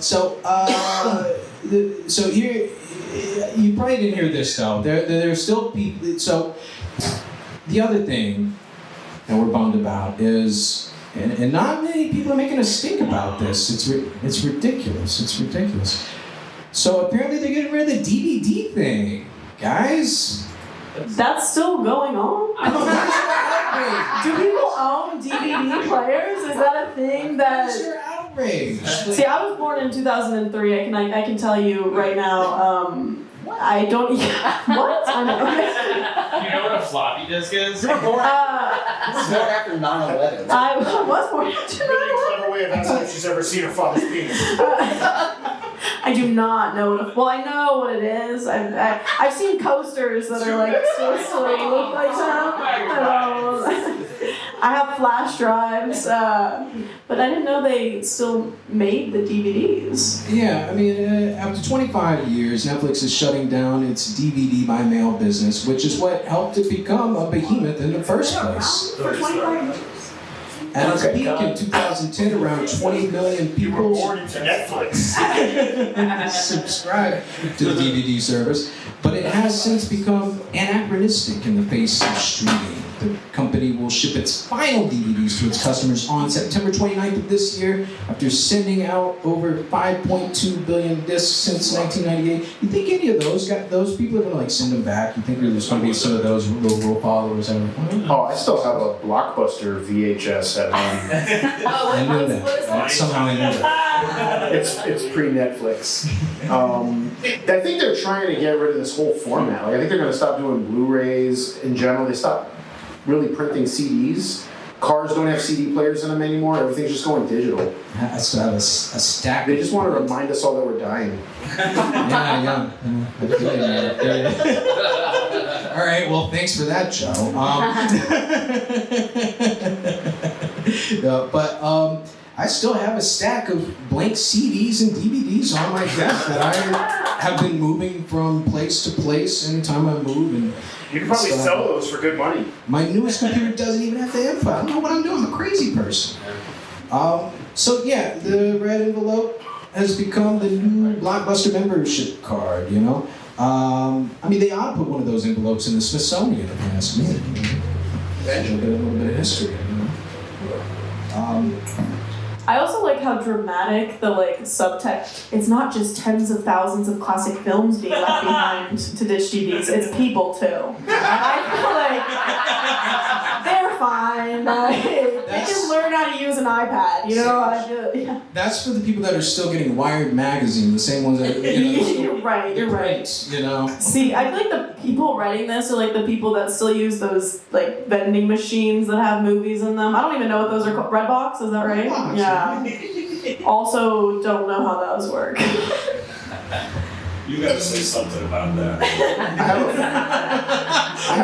So here, you probably didn't hear this though. There's still people. So the other thing that we're bummed about is, and not many people are making a stink about this. It's ridiculous. It's ridiculous. So apparently they're getting rid of the DVD thing, guys. That's still going on? Do people own DVD players? Is that a thing that... What's your outrage? See, I was born in 2003. I can tell you right now, I don't... What? I know. You know what a floppy disk is? Born after 9/11. I was born after 9/11. Really clever way of asking if she's ever seen her father's penis. I do not know what. Well, I know what it is. I've seen coasters that are like supposed to look like that. I have flash drives, but I didn't know they still made the DVDs. Yeah, I mean, after 25 years, Netflix is shutting down its DVD by mail business, which is what helped it become a behemoth in the first place. For 25 years. At its peak in 2010, around 20 million people Born into Netflix. subscribe to the DVD service, but it has since become anachronistic in the face of streaming. The company will ship its final DVDs to its customers on September 29th of this year, after sending out over 5.2 billion discs since 1998. You think any of those people are gonna like send them back? You think there's gonna be some of those rule followers that are? Oh, I still have a Blockbuster VHS at home. I knew that. Somehow I knew that. It's pre-Netflix. I think they're trying to get rid of this whole format. Like, I think they're going to stop doing Blu-rays in general. They stopped really printing CDs. Cars don't have CD players in them anymore. Everything's just going digital. I still have a stack. They just want to remind us all that we're dying. Yeah. All right, well, thanks for that, Joe. I still have a stack of blank CDs and DVDs on my desk that I have been moving from place to place anytime I move. And you can probably sell those for good money. My newest computer doesn't even have the info. I don't know what I'm doing. I'm a crazy person. So yeah, the red envelope has become the new Blockbuster membership card, you know? I mean, they ought to put one of those envelopes in the Smithsonian, if you ask me. A little bit of history, you know? I also like how dramatic the like subtext. It's not just tens of thousands of classic films being left behind to ditch DVDs. It's people too. And I feel like they're fine. They just learn how to use an iPad. You know. Yeah. That's for the people that are still getting Wired magazine, the same ones that You're right. You're right. You know. See, I feel like the people writing this are like the people that still use those like vending machines that have movies in them. I don't even know what those are called. Redbox, is that right? Yeah. Also, don't know how those work. You gotta say something about that.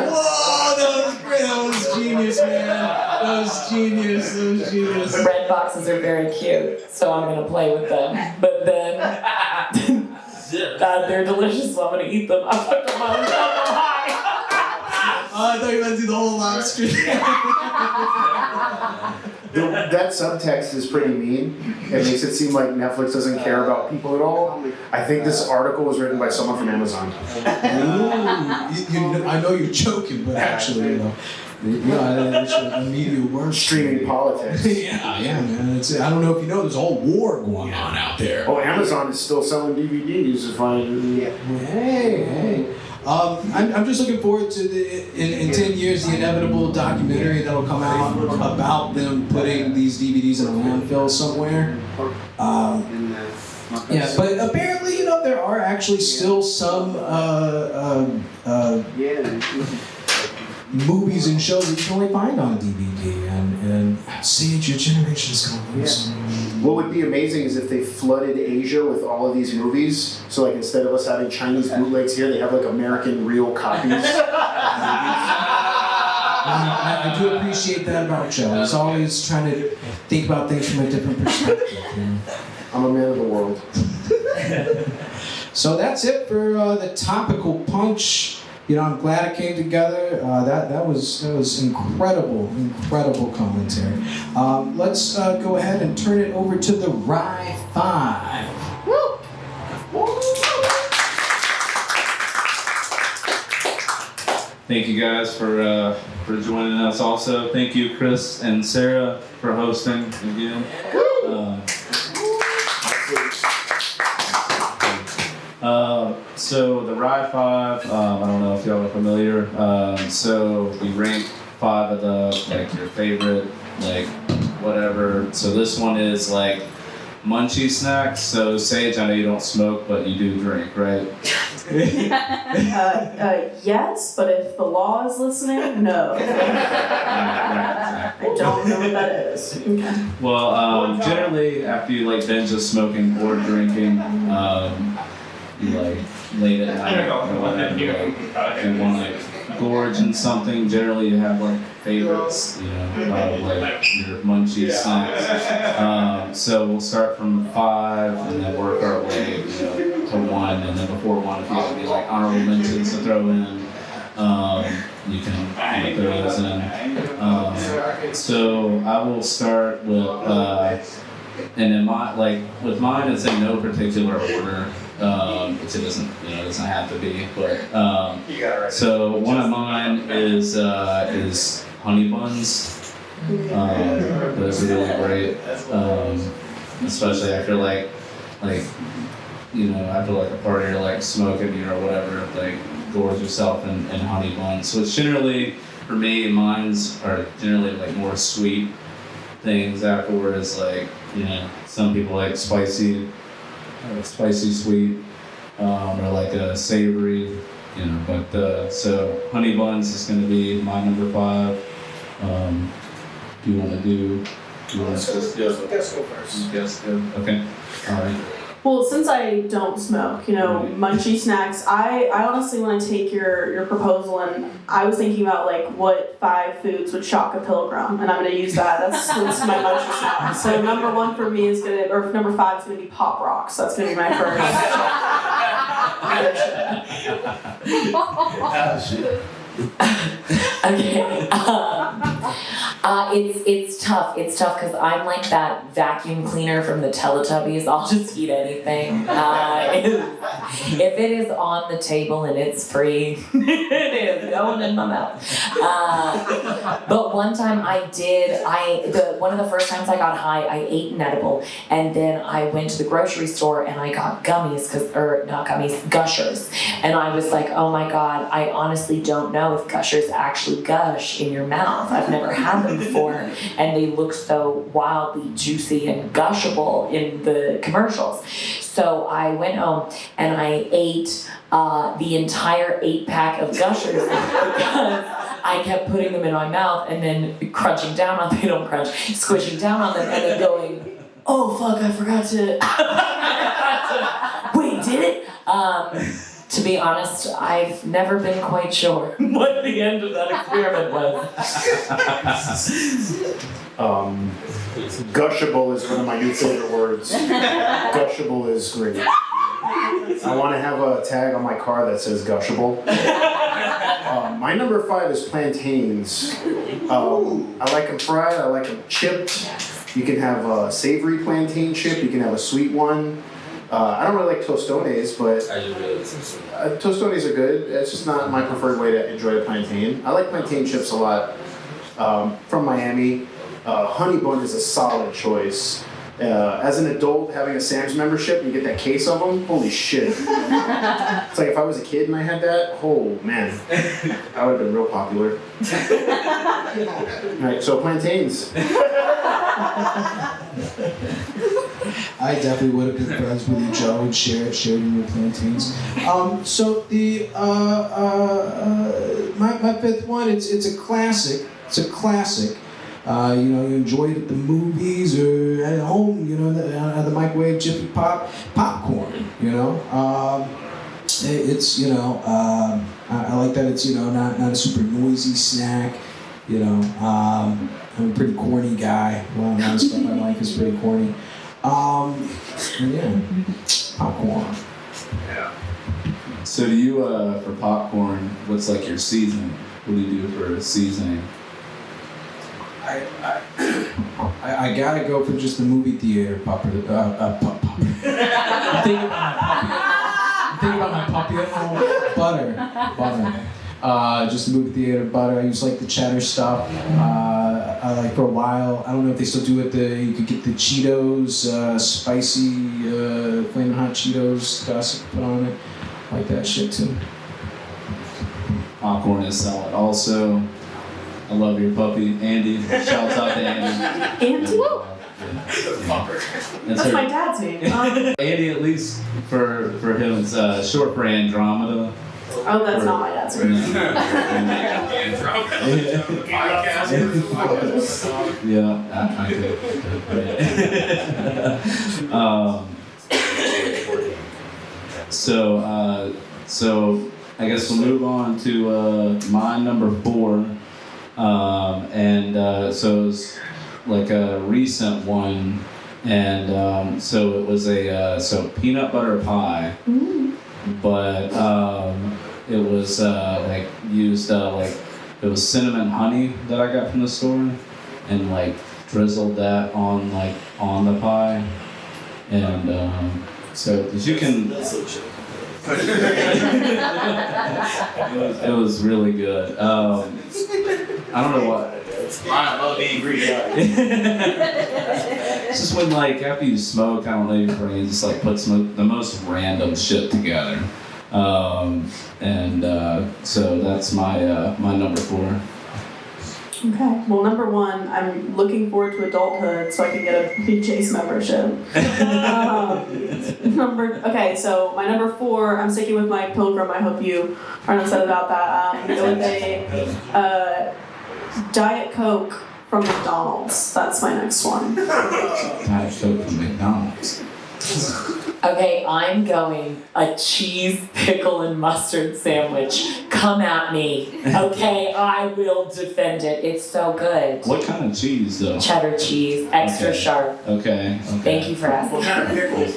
Whoa, that was great. That was genius, man. That was genius. Red boxes are very cute, so I'm gonna play with them. But then, God, they're delicious, so I'm gonna eat them. I put them on high. Oh, I thought you were going to do the whole lobster. That subtext is pretty mean. It makes it seem like Netflix doesn't care about people at all. I think this article was written by someone from Amazon. Ooh, I know you're joking, but actually, it's a media word. Streaming politics. yeah, man. I don't know if you know, there's a whole war going on out there. Oh, Amazon is still selling DVDs. Hey. I'm just looking forward to in 10 years the inevitable documentary that'll come out about them putting these DVDs in a landfill somewhere. Yeah, but apparently, there are actually still some movies and shows that you can only find on DVD, and Sage, your generation's gonna lose. What would be amazing is if they flooded Asia with all of these movies. So like instead of us having Chinese bootlegs here, they have like American real copies. I do appreciate that about Joe. He's always trying to think about things from a different perspective. I'm a man of the world. So that's it for the Topical Punch. I'm glad it came together. That was incredible commentary. Let's go ahead and turn it over to the Rye 5. Woo! Thank you guys for joining us. Also, thank you, Chris and Sarah, for hosting again. So the Rye 5, I don't know if y'all are familiar. So we rank 5 of the your favorite whatever. So this one is munchy snacks. So Sage, I know you don't smoke, but you do drink, right? Yes, but if the law is listening, no. I don't know what that is. Okay. Well, generally after you binge of smoking or drinking, you late at night or whatever, you want to gorge in something. Generally you have favorites, your munchies snacks. So we'll start from 5 and then work our way to 1, and then before 1, if you have any honorable mentions to throw in, you can throw those in. So I will start with and in with mine it's in no particular order. Which it doesn't have to be, but so one of mine is honey buns. Those are really great, especially after after a party or smoking or whatever, gorge yourself in honey buns. So it's generally, for me, mine's are generally more sweet things afterwards. Some people like spicy sweet, or a savory, but so honey buns is going to be my number 5. Do you want to do? Let's go first. Yes, go. Okay. All right. Well, since I don't smoke, munchy snacks, I honestly want to take your proposal, and I was thinking about what 5 foods would shock a pilgrim, and I'm going to use that. That's my munchy snack. So number 1 for me is number 5 is going to be Pop Rocks. That's going to be my first. Okay. It's tough. It's tough because I'm like that vacuum cleaner from the Teletubbies. I'll just eat anything. If it is on the table and it's free, it is going in my mouth. But one time one of the first times I got high, I ate an edible, and then I went to the grocery store and I got Gushers. And I was like, oh my God, I honestly don't know if Gushers actually gush in your mouth. I've never had them before, and they look so wildly juicy and gushable in the commercials. So I went home and I ate the entire 8-pack of Gushers because I kept putting them in my mouth and then crunching down on them. They don't crunch, squishing down on them, and then going, oh fuck, I forgot to. Wait, did it? To be honest, I've never been quite sure what the end of that experiment was. Gushable is one of my new favorite words. Gushable is great. I want to have a tag on my car that says gushable. My number 5 is plantains. I like them fried, I like them chipped. You can have a savory plantain chip, you can have a sweet one. I don't really like tostones, but tostones are good. It's just not my preferred way to enjoy a plantain. I like plantain chips a lot. From Miami, honey bun is a solid choice. As an adult, having a Sam's membership, you get that case of them. Holy shit! It's like if I was a kid and I had that. Oh man, I would have been real popular. All right, so plantains. I definitely would have been friends with you, Joe, and shared your plantains. So the my fifth one, it's a classic. It's a classic. You enjoy it at the movies or at home. At the microwave, Jiffy popcorn. It's I like that it's not a super noisy snack. I'm a pretty corny guy. A lot of stuff I like is pretty corny. Popcorn. Yeah. So do you, for popcorn, what's like your seasoning? What do you do for seasoning? I gotta go for just the movie theater popper. I'm thinking about my puppy at home. Butter. Just movie theater butter. I use like the cheddar stuff. I like for a while. I don't know if they still do it. You could get the Cheetos, spicy, flaming hot Cheetos dust put on it. I like that shit too. Popcorn is solid. Also, I love your puppy, Andy. Shouts out to Andy. Andy? That's her. my dad's name. Andy, at least for him, it's short for Andromeda. Oh, that's not my dad's name. Yeah, I could. So I guess we'll move on to my number 4. So it was like a recent one, and so it was a peanut butter pie, but it was like used like it was cinnamon honey that I got from the store, and like drizzled that on the pie, and so you can. It was really good. I don't know what. I love the ingredient. It's just when after you smoke, I don't know, your brain just puts the most random shit together. So that's my number 4. Okay. Well, number 1, I'm looking forward to adulthood so I can get a BJ's membership. So my number 4, I'm sticking with my Pilgrim. I hope you are upset about that. Go with a Diet Coke from McDonald's. That's my next one. Diet Coke from McDonald's. Okay, I'm going a cheese, pickle, and mustard sandwich. Come at me. Okay, I will defend it. It's so good. What kind of cheese, though? Cheddar cheese, extra sharp. Okay. Thank you for asking. What kind of pickles?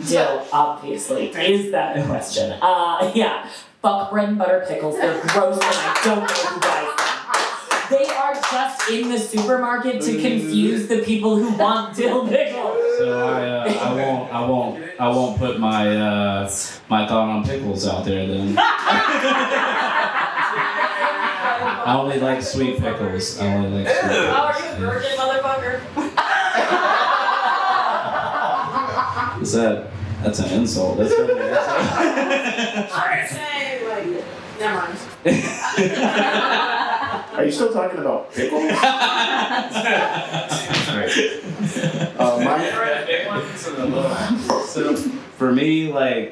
Dill, obviously, is that a question? Yeah. Fuck bread and butter pickles. They're gross and I don't know who buys them. They are just in the supermarket to confuse the people who want dill pickles. So I won't put my thought on pickles out there then. I only like sweet pickles. Oh, are you a virgin, motherfucker? That's an insult. That's definitely an insult. I'm saying, never mind. Are you still talking about pickles? So for me, I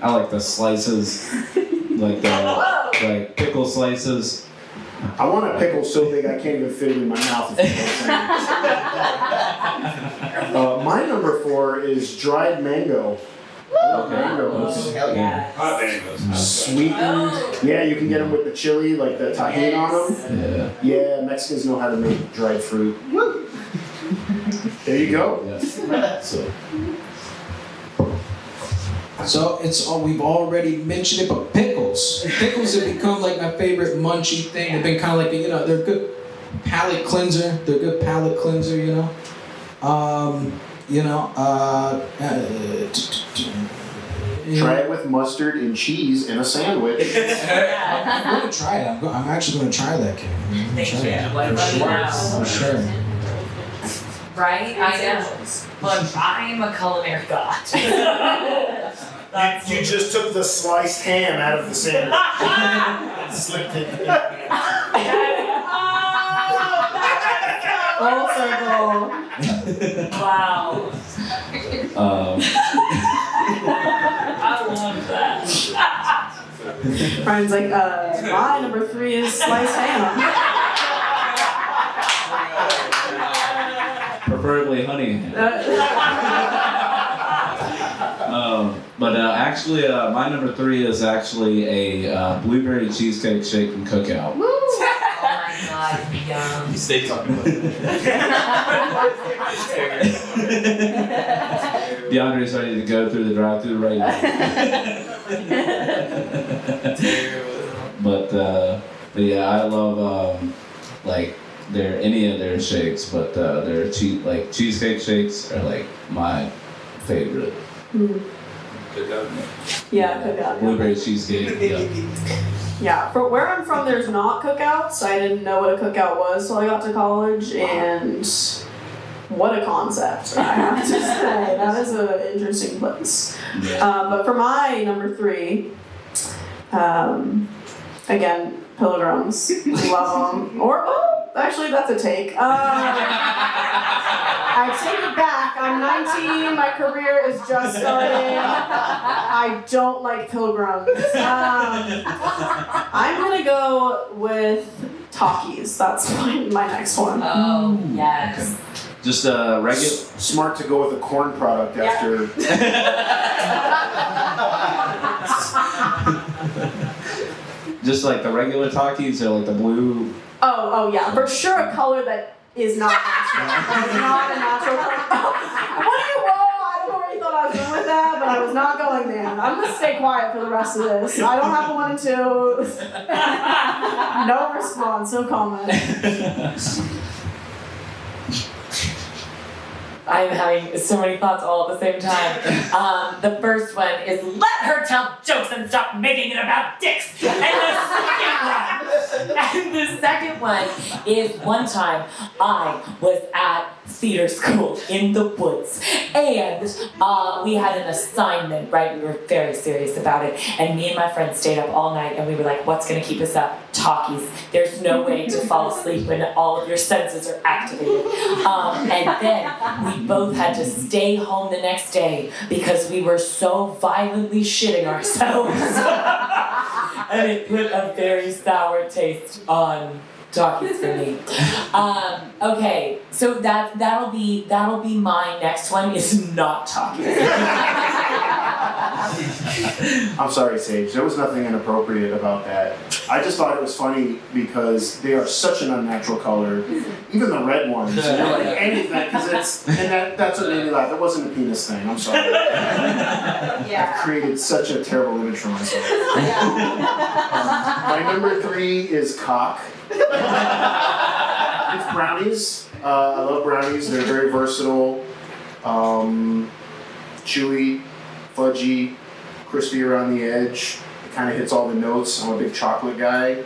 like the slices, like pickle slices. I want a pickle so big I can't even fit it in my mouth. If you know what I'm saying. My number 4 is dried mango. I mangoes. Hell yeah. Hot mangoes. Sweetened. Yeah, you can get them with the chili, like the tahini on them. Yeah, Mexicans know how to make dried fruit. Woo! There you go. Yeah. So it's all we've already mentioned it, but pickles. Pickles have become like my favorite munchy thing. They've been kind of like they're good palate cleanser. They're good palate cleanser, Try it with mustard and cheese in a sandwich. I'm gonna try it. I'm actually gonna try that, Kenny. Thank you. For sure. Right? I know. Look, I'm a culinary god. You just took the sliced ham out of the sandwich and slipped it in. Full circle. Wow. I love that. Brian's like, my number 3 is sliced ham. Preferably honey. But actually, my number 3 is actually a blueberry cheesecake shake and cookout. Oh my god, yum. You stay talking about it. DeAndre's ready to go through the drive-thru right now. But yeah, I love any of their shakes, but their cheesecake shakes are like my favorite. Yeah, cookout. Blueberry cheesecake. Yeah, for where I'm from, there's not cookouts. I didn't know what a cookout was till I got to college, and what a concept, I have to say. That is an interesting place. But for my number 3, again, pilgrims, love them. Actually, that's a take. I take it back. I'm 19. My career is just starting. I don't like pilgrims. I'm gonna go with Takis. That's my next one. Oh, yes. Okay. Just a regular. Smart to go with a corn product after. Just like the regular Takis or like the blue. Oh yeah, for sure a color that is not natural. That's not a natural color. What do you want? I don't know where you thought I was going with that, but I was not going there. I'm gonna stay quiet for the rest of this. I don't have a 1 and 2. No response, no comment. I'm having so many thoughts all at the same time. The first one is let her tell jokes and stop making it about dicks. And the second one is one time I was at theater school in the woods, and we had an assignment, right? We were very serious about it, and me and my friend stayed up all night, and we were like, what's gonna keep us up? Talkies. There's no way to fall asleep when all of your senses are activated. And then we both had to stay home the next day because we were so violently shitting ourselves. And it put a very sour taste on Talkies for me. Okay, so that'll be my next one is not Talkies. I'm sorry, Sage. There was nothing inappropriate about that. I just thought it was funny because they are such an unnatural color. Even the red ones, like anything, because that's what made me laugh. It wasn't a penis thing. I'm sorry. I've created such a terrible image for myself. My number 3 is cock. It's brownies. I love brownies. They're very versatile, chewy, fudgy, crispy around the edge. It kind of hits all the notes. I'm a big chocolate guy.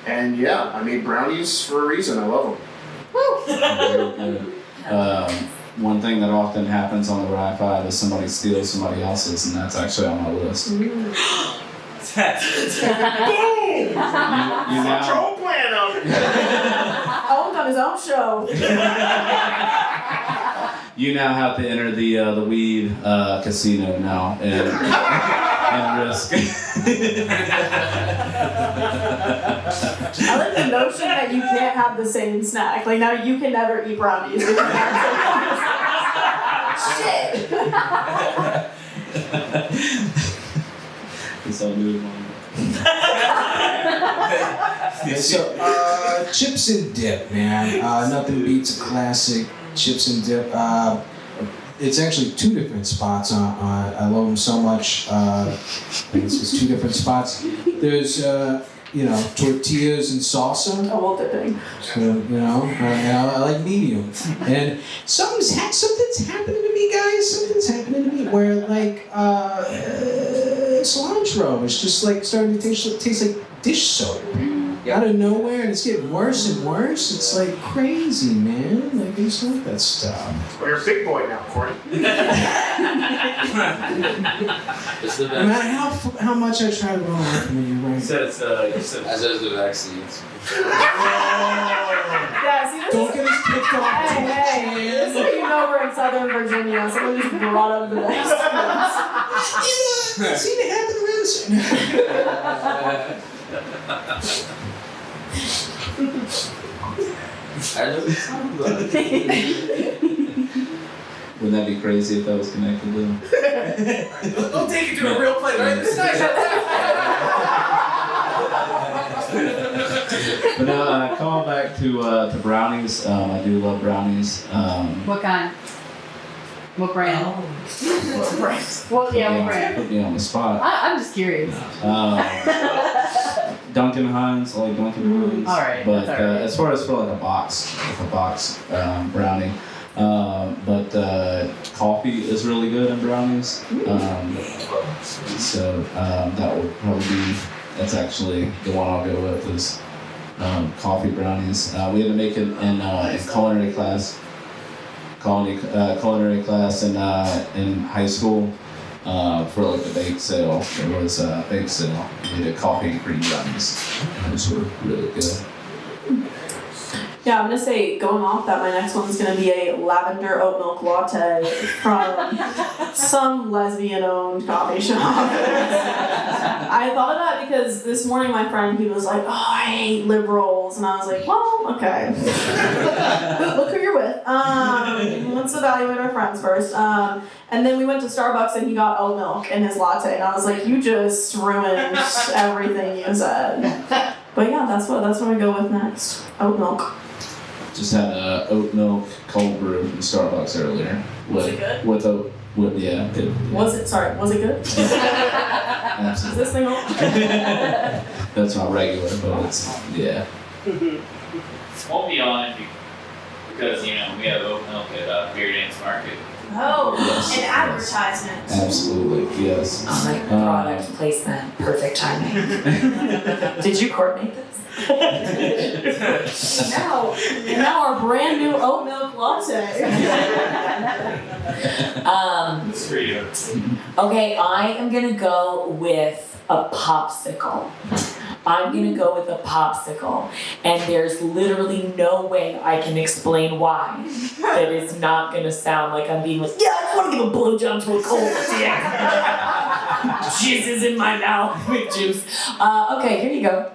And yeah, I made brownies for a reason. I love them. One thing that often happens on the Rye 5 is somebody steals somebody else's, and that's actually on my list. Boom! You now, Control plan of it. Owned on his own show. you now have to enter the weed casino now and risk. I like the notion that you can't have the same snack. Like now you can never eat brownies. Shit. move on. So, chips and dip, man. Nothing beats a classic chips and dip. It's actually two different spots. I love them so much. It's two different spots. There's, tortillas and salsa. Oh, well, dipping. So, and I like medium. And something's happening to me, guys. Something's happening to me where, like, cilantro is just, like, starting to taste like dish soap. Out of nowhere, and it's getting worse and worse. It's like crazy, man. Like, I just like that stuff. Well, you're a big boy now, Corey. No matter how much I try to run away from you, right? You said as is the vaccines. Yeah, see, this Don't get us kicked off. Hey, this is what you know we're in Southern Virginia. Someone just brought up the next See it happen around I know what you're talking about. Wouldn't that be crazy if that was connected to them? Don't take it to a real place, right? This night. But no, call back to brownies. I do love brownies. What kind? What brand? What brand? Well, yeah, what brand? Put me on the spot. I'm just curious. Dunkin' Hines, I like Dunkin' Hines. All right, But that's all right. as far as for like a box brownie, but coffee is really good in brownies. So that would probably be. That's actually the one I'll go with is coffee brownies. We had to make it in culinary class. Culinary class in high school for like the bake sale. There was a bake sale. We did coffee and cream brownies. Those were really good. Yeah, I'm gonna say, going off that, my next one's gonna be a lavender oat milk latte from some lesbian-owned coffee shop. I thought of that because this morning my friend, he was like, "Oh, I hate liberals," and I was like, "Well, okay. Look who you're with. Let's evaluate our friends first." And then we went to Starbucks and he got oat milk in his latte, and I was like, "You just ruined everything you said." But yeah, that's what I go with next. Oat milk. Just had oat milk cold brew from Starbucks earlier. Was it good? With yeah. Good. Was it good? Is Absolutely. this thing on? That's not regular, but it's yeah. Won't be on it because we have oat milk at Beer Dance Market. Oh, Yes, an yes. advertisement. Absolutely, yes. Oh, like product placement, perfect timing. Did you coordinate this? Now our brand new oat milk latte. It's for you. Okay, I am gonna go with a popsicle. I'm gonna go with a popsicle, and there's literally no way I can explain why that is not gonna sound like I'm being like, yeah, I want to give a blowjob to a cold, yeah. Jizzes in my mouth with juice. Okay, here you go.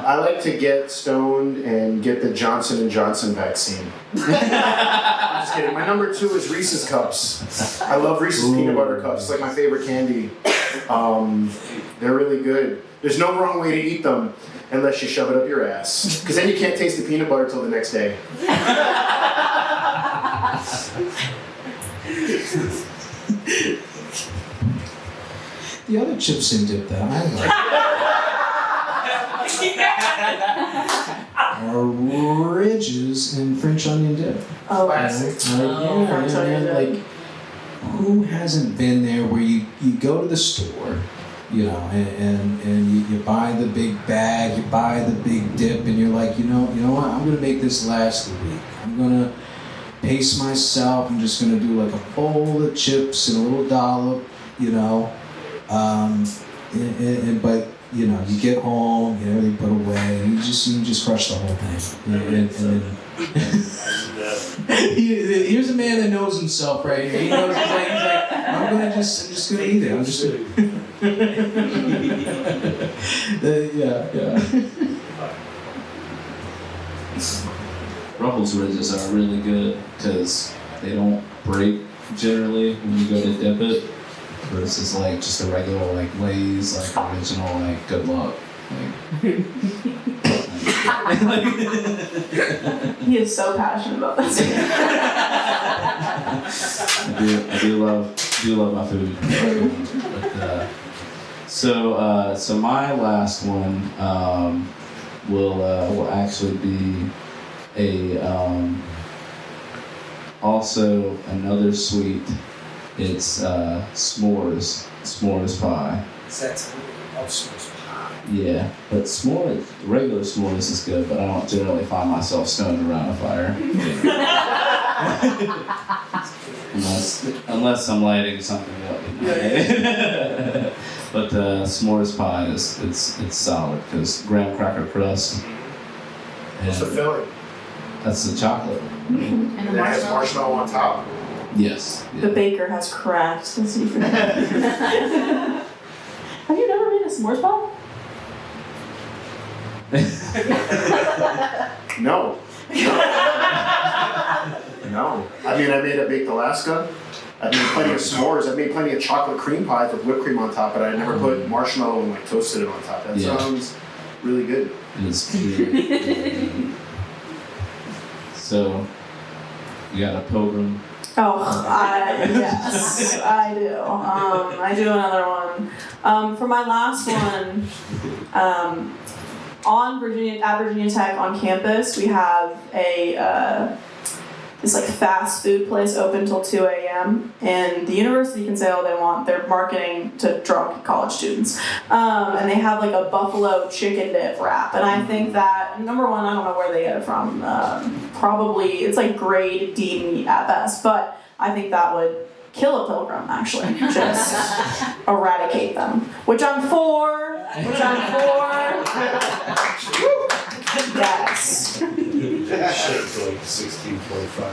I like to get stoned and get the Johnson & Johnson vaccine. I'm just kidding. My number 2 is Reese's Cups. I love Reese's peanut butter cups. It's like my favorite candy. They're really good. There's no wrong way to eat them unless you shove it up your ass. Because then you can't taste the peanut butter till the next day. The other chips and dip that I like are Ridges and French onion dip. Oh, French onion dip. Like, who hasn't been there where you go to the store, and you buy the big bag, you buy the big dip, and you're like, you know what, I'm gonna make this last the week. I'm gonna pace myself. I'm just gonna do like a bowl of chips and a little dollop, but you get home, everything put away, and you just crush the whole thing. Here's a man that knows himself right here. He knows he's like, I'm just gonna eat it. I'm just gonna. Yeah. Ruffles Ridges are really good because they don't break generally when you go to dip it. Versus like just a regular like Lay's like original like good luck. He is so passionate about this. I do love my food. But, so my last one will actually be a also another sweet. It's s'mores pie. S'mores pie. Yeah, but regular s'mores is good, but I don't generally find myself stoned around a fire. unless I'm lighting something up. But s'mores pie it's solid because graham cracker crust. What's the filling? That's the chocolate. And And it has marshmallow on top. Yes. The baker has cracked the secret. Have you never made a s'mores pie? No. No. I mean, I made a baked Alaska. I made plenty of s'mores. I made plenty of chocolate cream pies with whipped cream on top, but I never put marshmallow and like toasted it on top. That sounds really good. It's really So, you got a pilgrim. Oh, yes, I do. I do another one. For my last one, at Virginia Tech on campus, we have this like fast food place open till 2 a.m. and the university can say all they want. They're marketing to drunk college students. And they have like a buffalo chicken dip wrap. And I think that, number one, I don't know where they get it from. Probably, it's like grade D meat at best. But I think that would kill a pilgrim, actually. Just eradicate them. Which I'm for. Yes. Shit, for like 16.25.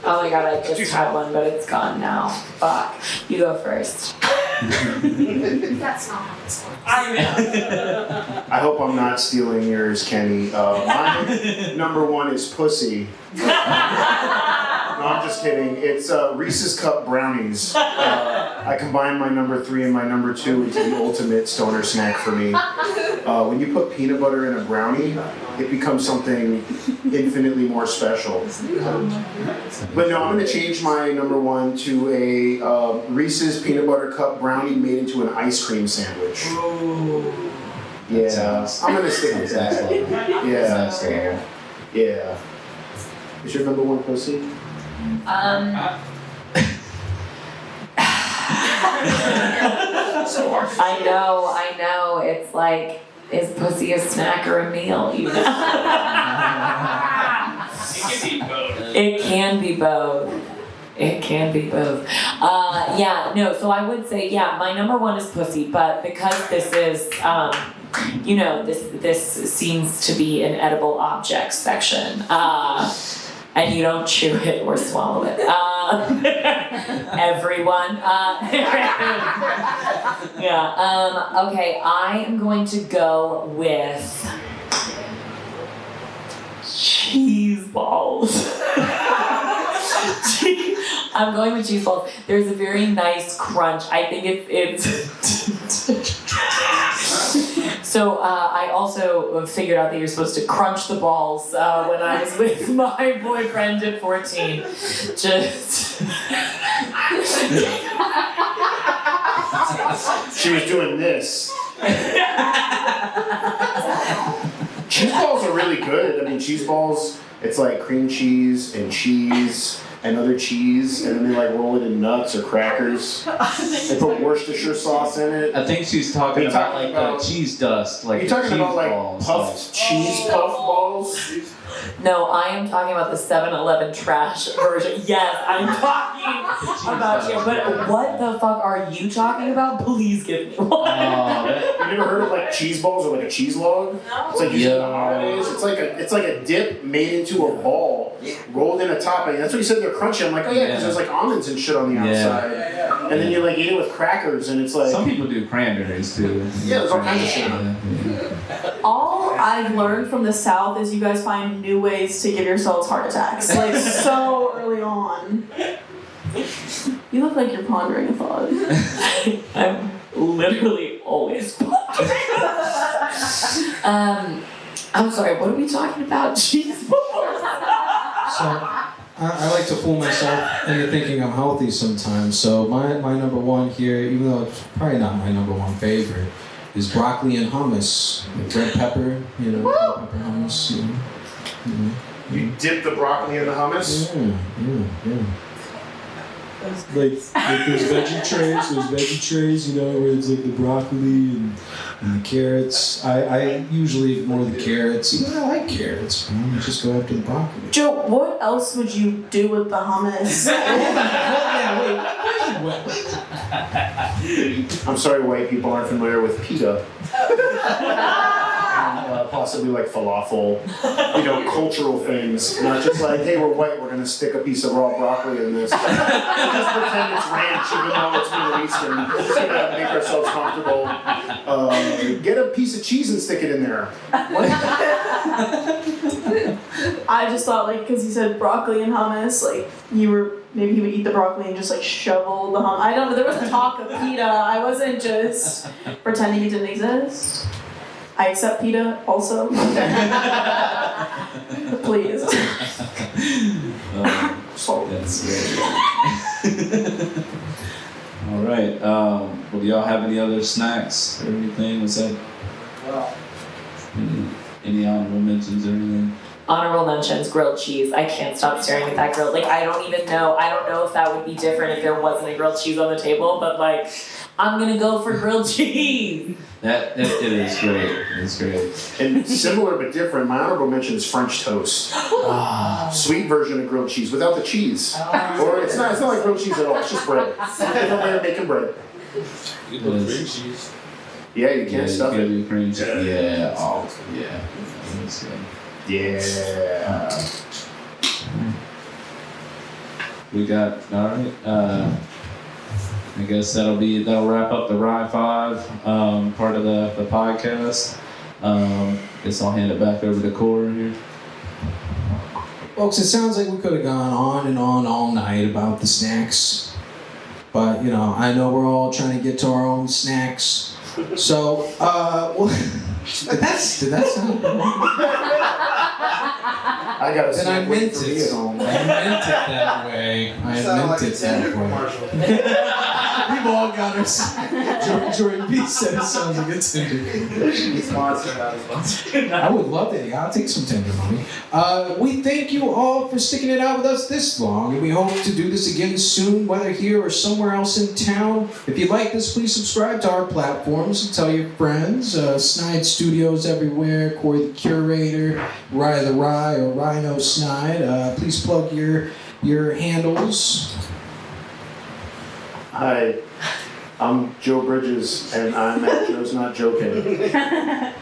Oh my god, I just had one, but it's gone now. Fuck. You go first. That's not how this works. I hope I'm not stealing yours, Kenny. My number one is pussy. No, I'm just kidding. It's Reese's Cup brownies. I combined my number 3 and my number 2 into the ultimate stoner snack for me. When you put peanut butter in a brownie, it becomes something infinitely more special. But no, I'm going to change my number 1 to a Reese's Peanut Butter Cup brownie made into an ice cream sandwich. Yeah, I'm going to stick with that. Yeah. Is your number 1 pussy? I know. It's like, is pussy a snack or a meal? You know? It can be both. So I would say, my number 1 is pussy, but because this is, this seems to be an edible object section, and you don't chew it or swallow it. Everyone. Okay, I am going to go with cheese balls. I'm going with cheese balls. There's a very nice crunch. I think it's So I also figured out that you're supposed to crunch the balls when I was with my boyfriend at 14. She was doing this. Cheese balls are really good. I mean, cheese balls, it's like cream cheese and other cheese, and then they like roll it in nuts or crackers. They put Worcestershire sauce in it. I think she's talking about the cheese dust. Like you're talking cheese about like balls, puffed cheese puff balls? No, I am talking about the 7-Eleven trash version. Yes, I'm talking about you. But what the fuck are you talking about? Please give me one. You never heard of like cheese balls or like a cheese log? No. It's like used in the holidays. It's like a dip made into a ball, rolled in a topping. That's what you said they're crunchy. I'm like, oh yeah, because there's like almonds and shit on the outside. And then you like eat it with crackers, and it's like some people do cranberries too. Yeah, there's all kinds of shit. All I I've learned from the South is you guys find new ways to give yourselves heart attacks, like so early on. You look like you're pondering a thought. I'm literally always pondering. I'm sorry, what are we talking about? Cheese balls. So I like to fool myself into thinking I'm healthy sometimes. So my number one here, even though it's probably not my number one favorite, is broccoli and hummus. Like red pepper, you know, red pepper hummus, you know. You dip the broccoli in the hummus? Yeah. Like there's veggie trays, you know, where it's like the broccoli and the carrots. I usually ignore the carrots. Even though I like carrots, you know, just go after the broccoli. Joe, what else would you do with the hummus? I'm sorry, white people aren't familiar with pita. And, possibly like falafel, you know, cultural things. Not just like, hey, we're white, we're gonna stick a piece of raw broccoli in this. Just pretend it's ranch, even though it's Middle Eastern. We're just gonna make ourselves comfortable. Get a piece of cheese and stick it in there. I just thought, like, because you said broccoli and hummus, like, maybe he would eat the broccoli and just, like, shovel the hummus. I don't know, there was a talk of pita. I wasn't just pretending it didn't exist. I accept pita also. Please. That's great. All right. Well, do y'all have any other snacks or anything? Was that any honorable mentions or anything? Honorable mentions, grilled cheese. I can't stop staring at that grilled. Like, I don't know if that would be different if there wasn't a grilled cheese on the table, but like, I'm gonna go for grilled cheese. It is great. It's great. And similar but different, my honorable mention is French toast. Sweet version of grilled cheese without the cheese. Or it's not like grilled cheese at all, it's just bread. Different way of making bread. You put cream cheese. Yeah, you can't stuff it. Cream cheese. Yeah. Oh, yeah. That's good. Yeah. We got, all right. I guess that'll wrap up the Rye 5 part of the podcast. Guess I'll hand it back over to Cora here. Folks, it sounds like we could have gone on and on all night about the snacks. But, you know, I know we're all trying to get to our own snacks. So, did that sound I got a then I meant it. I meant it that way. We've all got our Jordan B said it sounds like it's tender. I would love that. I'll take some tender money. We thank you all for sticking it out with us this long, and we hope to do this again soon, whether here or somewhere else in town. If you like this, please subscribe to our platforms and tell your friends. Snide Studios everywhere, Corey the Curator, Rye the Rye, or Rhino Snide. Please plug your handles. Hi, I'm Joe Bridges, and I'm at Joe's Not Joking. Yeah.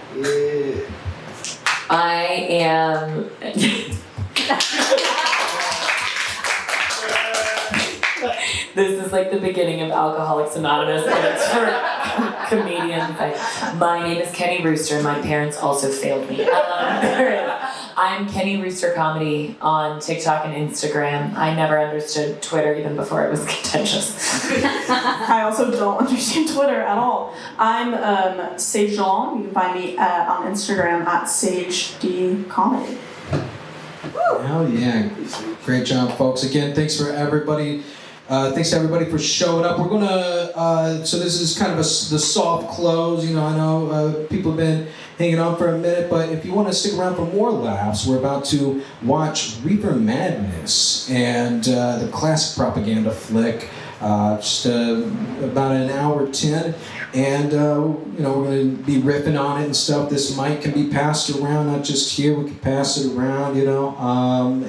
I am. This is like the beginning of Alcoholics Anonymous, and it's for comedians. My name is Kenny Rooster. My parents also failed me. I'm Kenny Rooster Comedy on TikTok and Instagram. I never understood Twitter even before it was contentious. I also don't understand Twitter at all. I'm Sage DeLong. You can find me on Instagram at SageDComedy. Hell yeah. Great job, folks. Again, thanks to everybody for showing up. We're gonna, so this is kind of the soft close. You know, I know people have been hanging on for a minute, but if you want to stick around for more laughs, we're about to watch Reefer Madness and the classic propaganda flick, just about an hour 10. And, you know, we're going to be riffing on it and stuff. This mic can be passed around, not just here. We can pass it around, you know,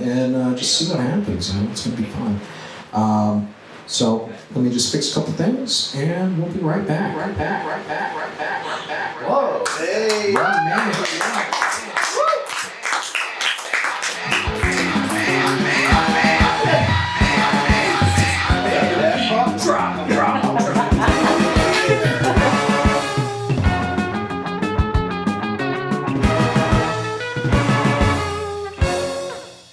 and just see what happens. You know? It's going to be fun. So let me just fix a couple things, and we'll be right back. Whoa. Hey. Right, man.